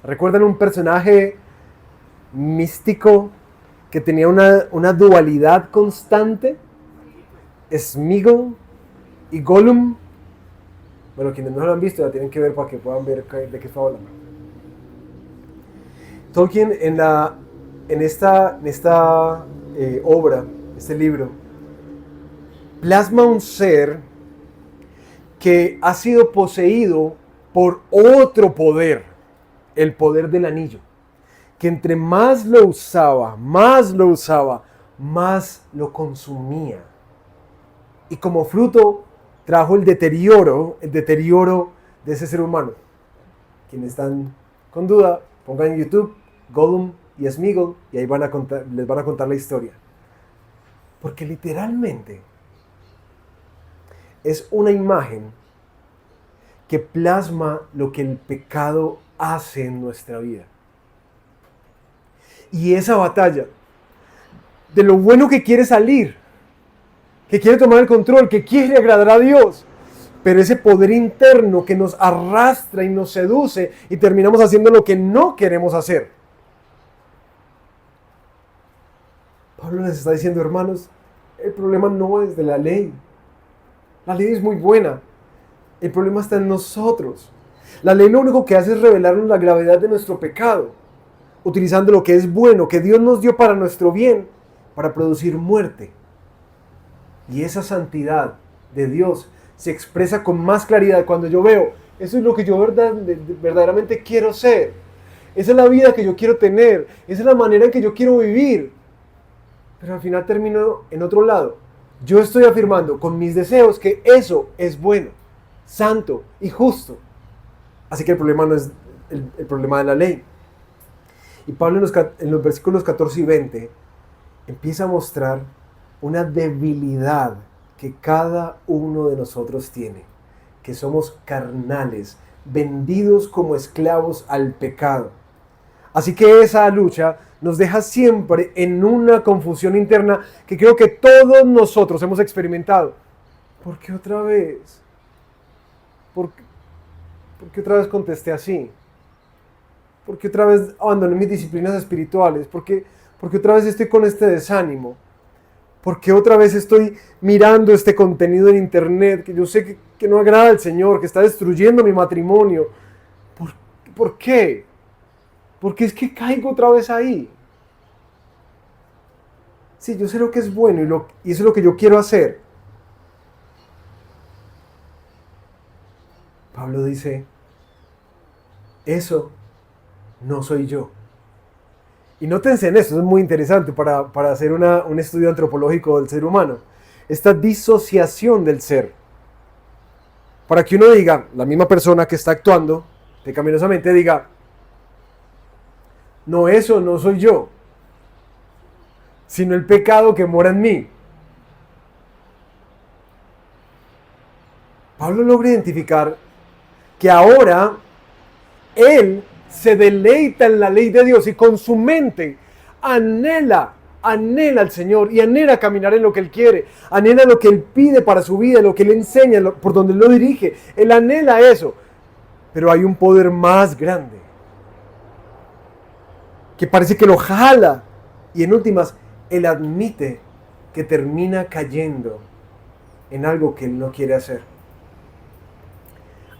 ¿Recuerdan un personaje místico que tenía una dualidad constante? Sméagol y Gollum. Bueno, quienes no lo han visto la tienen que ver para que puedan ver de qué está hablando. Tolkien en esta obra, este libro, plasma un ser que ha sido poseído por otro poder, el poder del anillo, que entre más lo usaba, más lo consumía. Y como fruto trajo el deterioro de ese ser humano. Quienes están con duda, pongan en YouTube Gollum y Sméagol y ahí les van a contar la historia. Porque literalmente es una imagen que plasma lo que el pecado hace en nuestra vida. Y esa batalla de lo bueno que quiere salir, que quiere tomar el control, que quiere agradar a Dios, pero ese poder interno que nos arrastra y nos seduce y terminamos haciendo lo que no queremos hacer. Pablo les está diciendo, hermanos, el problema no es de la ley. La ley es muy buena. El problema está en nosotros. La ley lo único que hace es revelarnos la gravedad de nuestro pecado, utilizando lo que es bueno, que Dios nos dio para nuestro bien, para producir muerte. Y esa santidad de Dios se expresa con más claridad cuando yo veo, eso es lo que yo verdaderamente quiero ser. Esa es la vida que yo quiero tener. Esa es la manera en que yo quiero vivir. Pero al final termino en otro lado. Yo estoy afirmando con mis deseos que eso es bueno, santo y justo. Así que el problema no es el problema de la ley. Y Pablo en los versículos 14 y 20 empieza a mostrar una debilidad que cada uno de nosotros tiene, que somos carnales, vendidos como esclavos al pecado. Así que esa lucha nos deja siempre en una confusión interna que creo que todos nosotros hemos experimentado. ¿Por qué otra vez? ¿Por qué otra vez contesté así? ¿Por qué otra vez abandoné mis disciplinas espirituales? ¿Por qué otra vez estoy con este desánimo? ¿Por qué otra vez estoy mirando este contenido en internet que yo sé que no agrada al Señor, que está destruyendo mi matrimonio? ¿Por qué? Porque es que caigo otra vez ahí. Sí, yo sé lo que es bueno y eso es lo que yo quiero hacer. Pablo dice, eso no soy yo. Y nótense en eso, es muy interesante para hacer un estudio antropológico del ser humano. Esta disociación del ser. Para que uno diga, la misma persona que está actuando pecaminosamente diga, no, eso no soy yo, sino el pecado que mora en mí. Pablo logra identificar que ahora él se deleita en la ley de Dios y con su mente anhela al Señor y anhela caminar en lo que Él quiere, anhela lo que Él pide para su vida, lo que Él enseña, por donde Él lo dirige. Él anhela eso, pero hay un poder más grande que parece que lo jala y en últimas Él admite que termina cayendo en algo que Él no quiere hacer.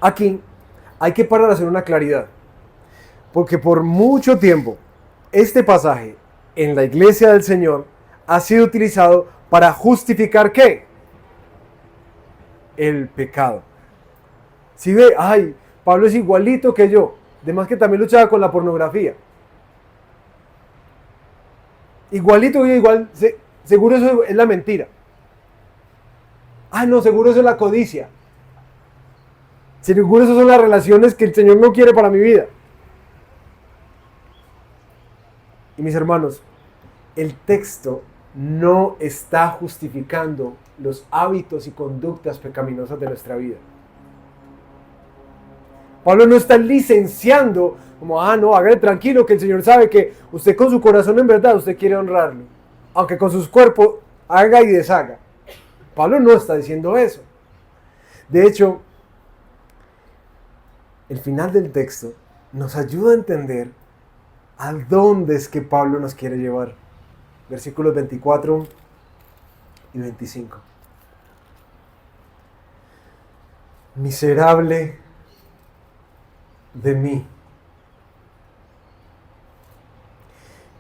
Aquí hay que parar a hacer una claridad. Porque por mucho tiempo este pasaje en la iglesia del Señor ha sido utilizado para justificar ¿qué? El pecado. Si ve, ay, Pablo es igualito que yo. Además que también luchaba con la pornografía. Igualito que yo, igual, seguro eso es la mentira. Ah, no, seguro eso es la codicia. Seguro eso son las relaciones que el Señor no quiere para mi vida. Y mis hermanos, el texto no está justificando los hábitos y conductas pecaminosas de nuestra vida. Pablo no está licenciando como, no, hágale tranquilo que el Señor sabe que usted con su corazón en verdad usted quiere honrarlo. Aunque con sus cuerpos haga y deshaga. Pablo no está diciendo eso. De hecho, el final del texto nos ayuda a entender ¿a dónde es que Pablo nos quiere llevar? Versículos 24 y 25. Miserable de mí.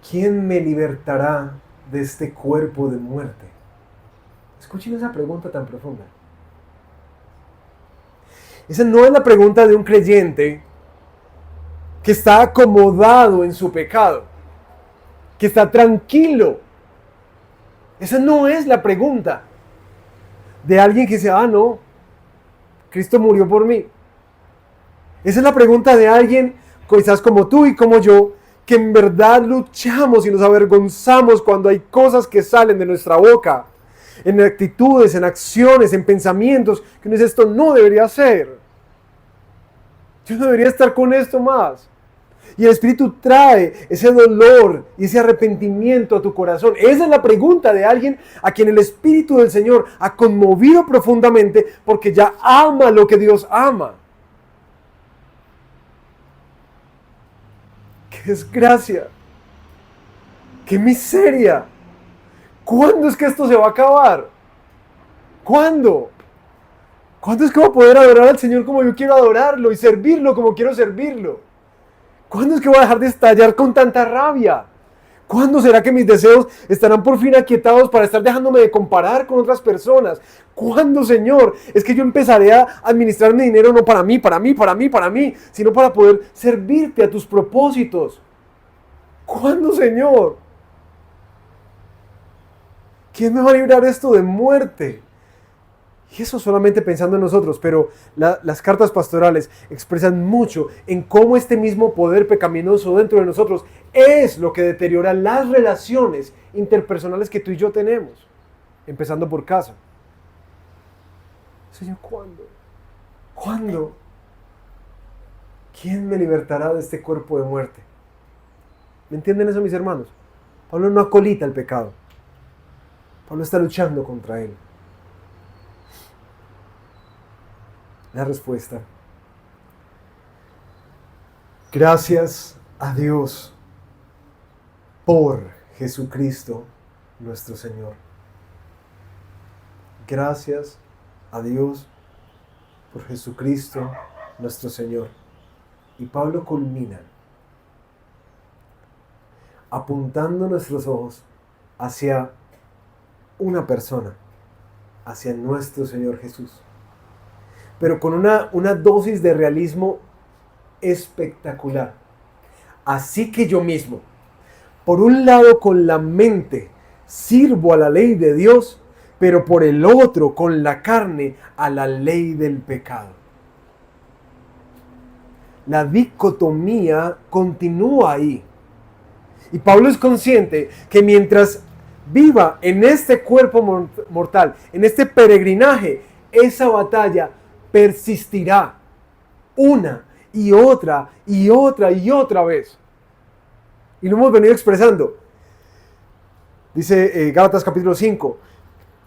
¿Quién me libertará de este cuerpo de muerte? Escuchen esa pregunta tan profunda. Esa no es la pregunta de un creyente que está acomodado en su pecado, que está tranquilo. Esa no es la pregunta de alguien que dice, no, Cristo murió por mí. Esa es la pregunta de alguien, quizás como tú y como yo, que en verdad luchamos y nos avergonzamos cuando hay cosas que salen de nuestra boca, en actitudes, en acciones, en pensamientos, que uno dice, esto no debería ser. Yo no debería estar con esto más. Y el Espíritu trae ese dolor y ese arrepentimiento a tu corazón. Esa es la pregunta de alguien a quien el Espíritu del Señor ha conmovido profundamente porque ya ama lo que Dios ama. ¡Qué desgracia! ¡Qué miseria! ¿Cuándo es que esto se va a acabar? ¿Cuándo? ¿Cuándo es que voy a poder adorar al Señor como yo quiero adorarlo y servirlo como quiero servirlo? ¿Cuándo es que voy a dejar de estallar con tanta rabia? ¿Cuándo será que mis deseos estarán por fin aquietados para estar dejándome de comparar con otras personas? ¿Cuándo, Señor? Es que yo empezaré a administrar mi dinero no para mí, sino para poder servirte a tus propósitos. ¿Cuándo, Señor? ¿Quién me va a librar esto de muerte? Y eso solamente pensando en nosotros, pero las cartas pastorales expresan mucho en cómo este mismo poder pecaminoso dentro de nosotros es lo que deteriora las relaciones interpersonales que tú y yo tenemos, empezando por casa. Señor, ¿cuándo? ¿Cuándo? ¿Quién me libertará de este cuerpo de muerte? ¿Me entienden eso, mis hermanos? Pablo no acolita el pecado. Pablo está luchando contra él. La respuesta. Gracias a Dios por Jesucristo nuestro Señor. Gracias a Dios por Jesucristo nuestro Señor. Y Pablo culmina apuntando nuestros ojos hacia una persona, hacia nuestro Señor Jesús. Pero con una dosis de realismo espectacular. Así que yo mismo, por un lado con la mente, sirvo a la ley de Dios, pero por el otro, con la carne, a la ley del pecado. La dicotomía continúa ahí. Y Pablo es consciente que mientras viva en este cuerpo mortal, en este peregrinaje, esa batalla persistirá una y otra y otra y otra vez. Y lo hemos venido expresando. Dice Gálatas capítulo 5,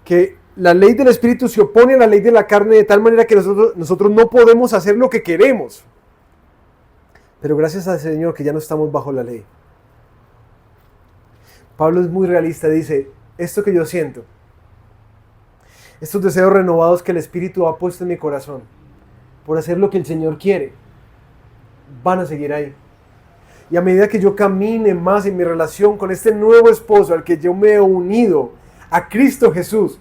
que la ley del Espíritu se opone a la ley de la carne de tal manera que nosotros no podemos hacer lo que queremos. Pero gracias al Señor que ya no estamos bajo la ley. Pablo es muy realista, dice, esto que yo siento, estos deseos renovados que el Espíritu ha puesto en mi corazón, por hacer lo que el Señor quiere, van a seguir ahí. Y a medida que yo camine más en mi relación con este nuevo esposo al que yo me he unido, a Cristo Jesús,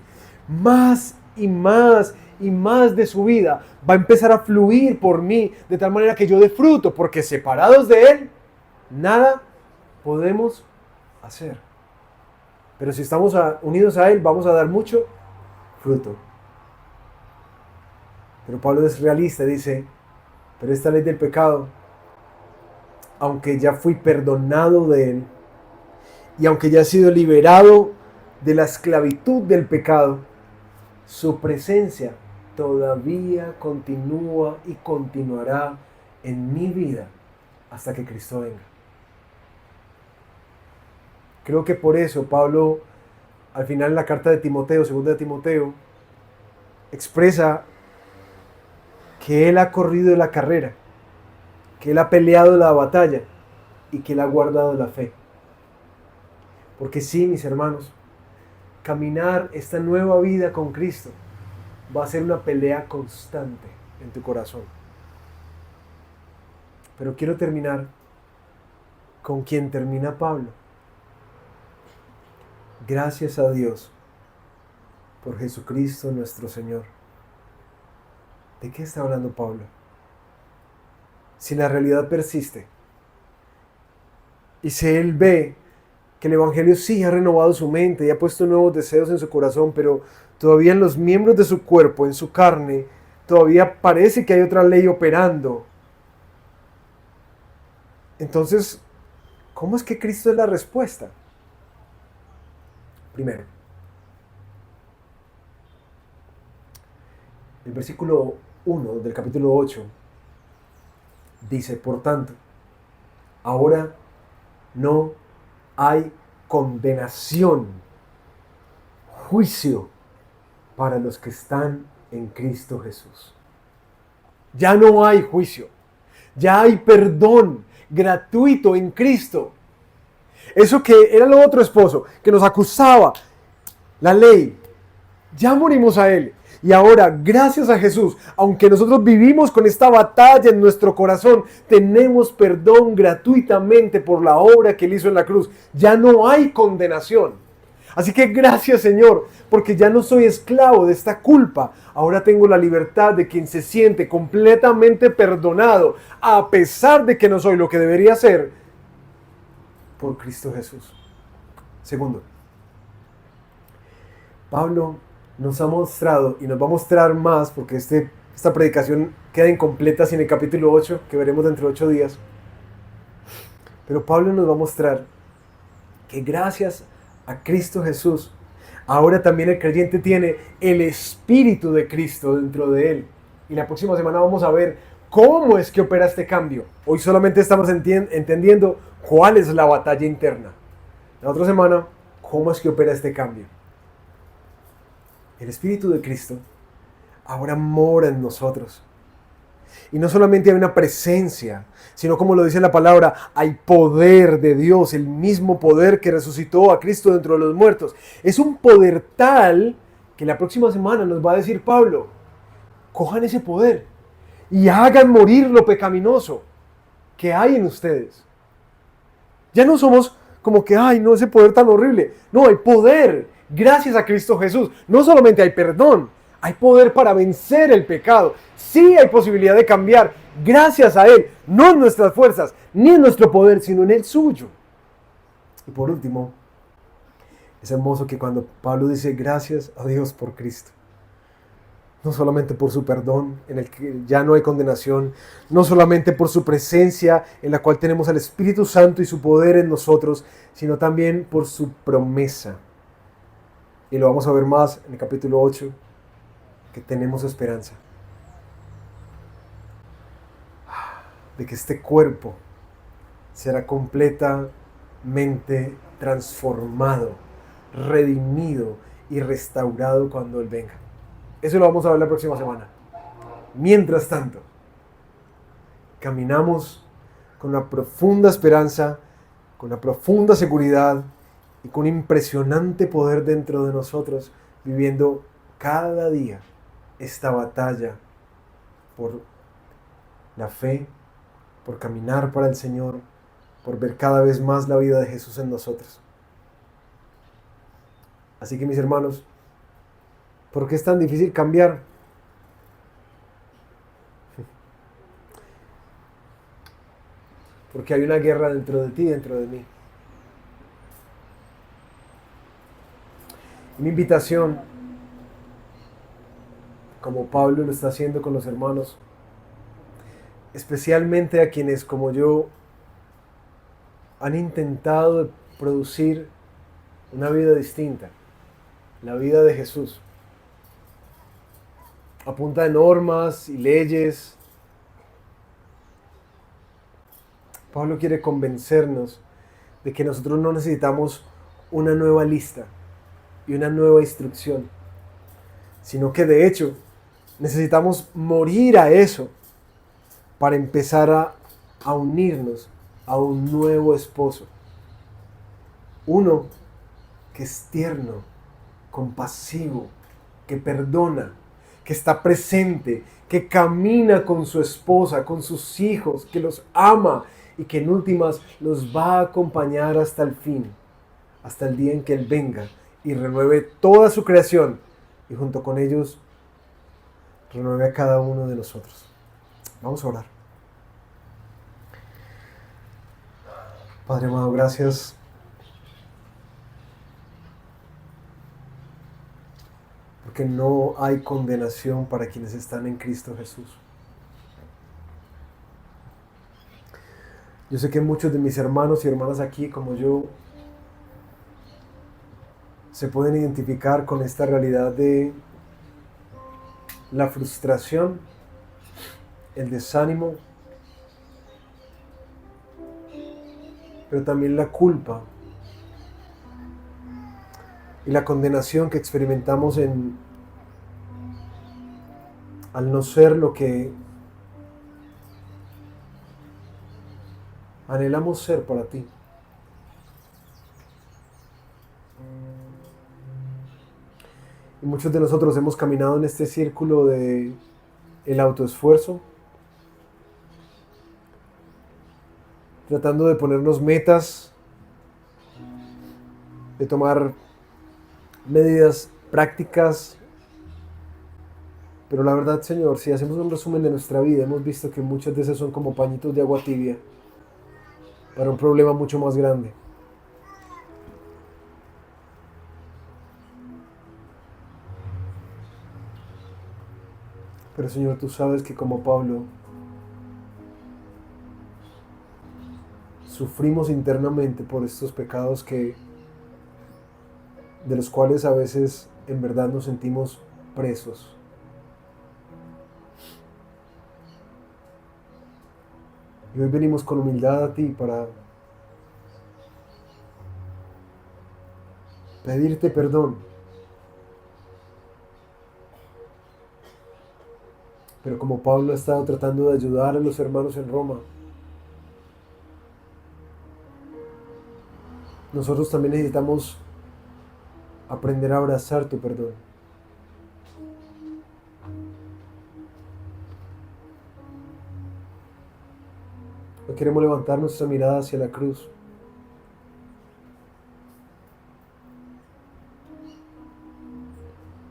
más y más y más de su vida va a empezar a fluir por mí, de tal manera que yo dé fruto, porque separados de Él, nada podemos hacer. Pero si estamos unidos a Él, vamos a dar mucho fruto. Pero Pablo es realista, dice, pero esta ley del pecado, aunque ya fui perdonado de Él, y aunque ya he sido liberado de la esclavitud del pecado, su presencia todavía continúa y continuará en mi vida hasta que Cristo venga. Creo que por eso Pablo, al final en la carta de Timoteo, segunda de Timoteo, expresa que él ha corrido la carrera, que él ha peleado la batalla y que él ha guardado la fe. Porque sí, mis hermanos, caminar esta nueva vida con Cristo va a ser una pelea constante en tu corazón. Pero quiero terminar con quien termina Pablo. Gracias a Dios por Jesucristo nuestro Señor. ¿De qué está hablando Pablo? Si la realidad persiste, y si él ve que el Evangelio sí ha renovado su mente y ha puesto nuevos deseos en su corazón, pero todavía en los miembros de su cuerpo, en su carne, todavía parece que hay otra ley operando. Entonces, ¿cómo es que Cristo es la respuesta? Primero, el versículo 1 del capítulo 8 dice, por tanto, ahora no hay condenación, juicio para los que están en Cristo Jesús. Ya no hay juicio, ya hay perdón gratuito en Cristo. Eso que era lo otro esposo, que nos acusaba, la ley, ya morimos a él. Y ahora, gracias a Jesús, aunque nosotros vivimos con esta batalla en nuestro corazón, tenemos perdón gratuitamente por la obra que él hizo en la cruz. Ya no hay condenación. Así que gracias, Señor, porque ya no soy esclavo de esta culpa. Ahora tengo la libertad de quien se siente completamente perdonado, a pesar de que no soy lo que debería ser, por Cristo Jesús. Segundo, Pablo nos ha mostrado, y nos va a mostrar más, porque esta predicación queda incompleta sin el capítulo 8, que veremos dentro de 8 días. Pero Pablo nos va a mostrar que gracias a Cristo Jesús, ahora también el creyente tiene el Espíritu de Cristo dentro de él. Y la próxima semana vamos a ver cómo es que opera este cambio. Hoy solamente estamos entendiendo cuál es la batalla interna. La otra semana, cómo es que opera este cambio. El Espíritu de Cristo ahora mora en nosotros. Y no solamente hay una presencia, sino como lo dice la palabra, hay poder de Dios, el mismo poder que resucitó a Cristo dentro de los muertos. Es un poder tal que la próxima semana nos va a decir Pablo, cojan ese poder y hagan morir lo pecaminoso que hay en ustedes. Ya no somos como que, ay, no, ese poder tan horrible. No, hay poder. Gracias a Cristo Jesús, no solamente hay perdón, hay poder para vencer el pecado. Sí hay posibilidad de cambiar gracias a Él, no en nuestras fuerzas, ni en nuestro poder, sino en el suyo. Y por último, es hermoso que cuando Pablo dice gracias a Dios por Cristo, no solamente por su perdón, en el que ya no hay condenación, no solamente por su presencia, en la cual tenemos al Espíritu Santo y su poder en nosotros, sino también por su promesa. Y lo vamos a ver más en el capítulo 8, que tenemos esperanza de que este cuerpo será completamente transformado, redimido y restaurado cuando Él venga. Eso lo vamos a ver la próxima semana. Mientras tanto, caminamos con una profunda esperanza, con una profunda seguridad y con un impresionante poder dentro de nosotros, viviendo cada día esta batalla por la fe, por caminar para el Señor, por ver cada vez más la vida de Jesús en nosotros. Así que mis hermanos, ¿por qué es tan difícil cambiar? Porque hay una guerra dentro de ti, dentro de mí. Mi invitación, como Pablo lo está haciendo con los hermanos, especialmente a quienes como yo han intentado producir una vida distinta, la vida de Jesús, a punta de normas y leyes. Pablo quiere convencernos de que nosotros no necesitamos una nueva lista y una nueva instrucción, sino que de hecho necesitamos morir a eso para empezar a unirnos a un nuevo esposo. Uno que es tierno, compasivo, que perdona, que está presente, que camina con su esposa, con sus hijos, que los ama y que en últimas los va a acompañar hasta el fin, hasta el día en que Él venga y renueve toda su creación y junto con ellos renueve a cada uno de nosotros. Vamos a orar. Padre amado, gracias porque no hay condenación para quienes están en Cristo Jesús. Yo sé que muchos de mis hermanos y hermanas aquí, como yo, se pueden identificar con esta realidad de la frustración, el desánimo, pero también la culpa y la condenación que experimentamos al no ser lo que anhelamos ser para ti. Y muchos de nosotros hemos caminado en este círculo de el autoesfuerzo, tratando de ponernos metas, de tomar medidas prácticas. Pero la verdad, Señor, si hacemos un resumen de nuestra vida, hemos visto que muchas de esas son como pañitos de agua tibia para un problema mucho más grande. Pero Señor, tú sabes que como Pablo sufrimos internamente por estos pecados de los cuales a veces en verdad nos sentimos presos. Y hoy venimos con humildad a ti para pedirte perdón. Pero como Pablo ha estado tratando de ayudar a los hermanos en Roma, nosotros también necesitamos aprender a abrazar tu perdón. Hoy queremos levantar nuestra mirada hacia la cruz.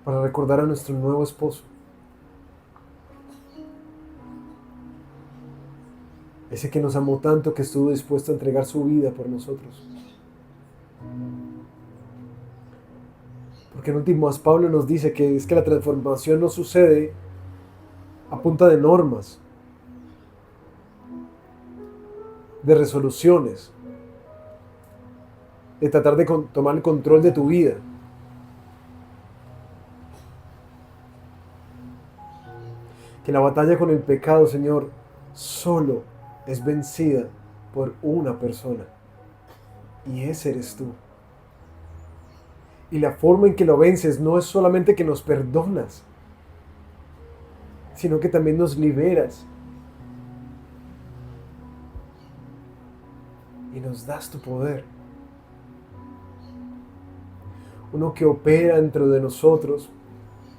Para recordar a nuestro nuevo esposo. Ese que nos amó tanto que estuvo dispuesto a entregar su vida por nosotros. Porque en últimas Pablo nos dice que es que la transformación no sucede a punta de normas, de resoluciones, de tratar de tomar el control de tu vida. Que la batalla con el pecado, Señor, solo es vencida por una persona. Y ese eres tú. Y la forma en que lo vences no es solamente que nos perdonas, sino que también nos liberas. Y nos das tu poder. Uno que opera dentro de nosotros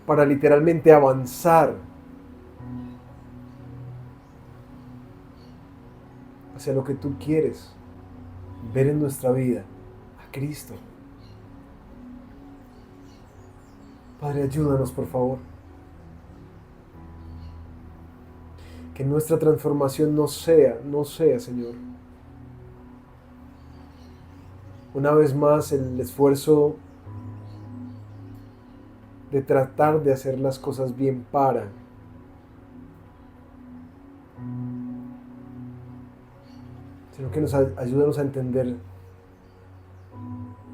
para literalmente avanzar hacia lo que tú quieres ver en nuestra vida, a Cristo. Padre, ayúdanos, por favor. Que nuestra transformación no sea, Señor, una vez más el esfuerzo de tratar de hacer las cosas bien sino que nos ayúdanos a entender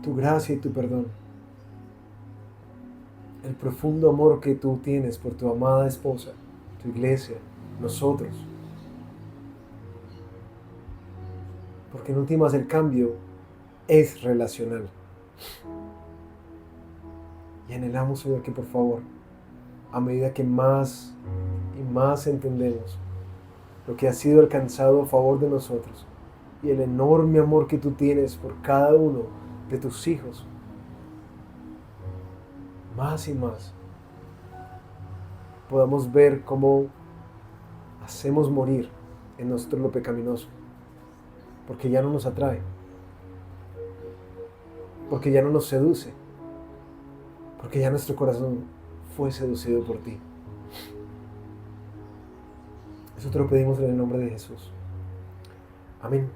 tu gracia y tu perdón, el profundo amor que tú tienes por tu amada esposa, tu iglesia, nosotros. Porque en últimas el cambio es relacional. Y anhelamos, Señor, que por favor, a medida que más y más entendemos lo que ha sido alcanzado a favor de nosotros y el enorme amor que tú tienes por cada uno de tus hijos, más y más podamos ver cómo hacemos morir en nosotros lo pecaminoso, porque ya no nos atrae, porque ya no nos seduce, porque ya nuestro corazón fue seducido por ti. Eso te lo pedimos en el nombre de Jesús. Amén.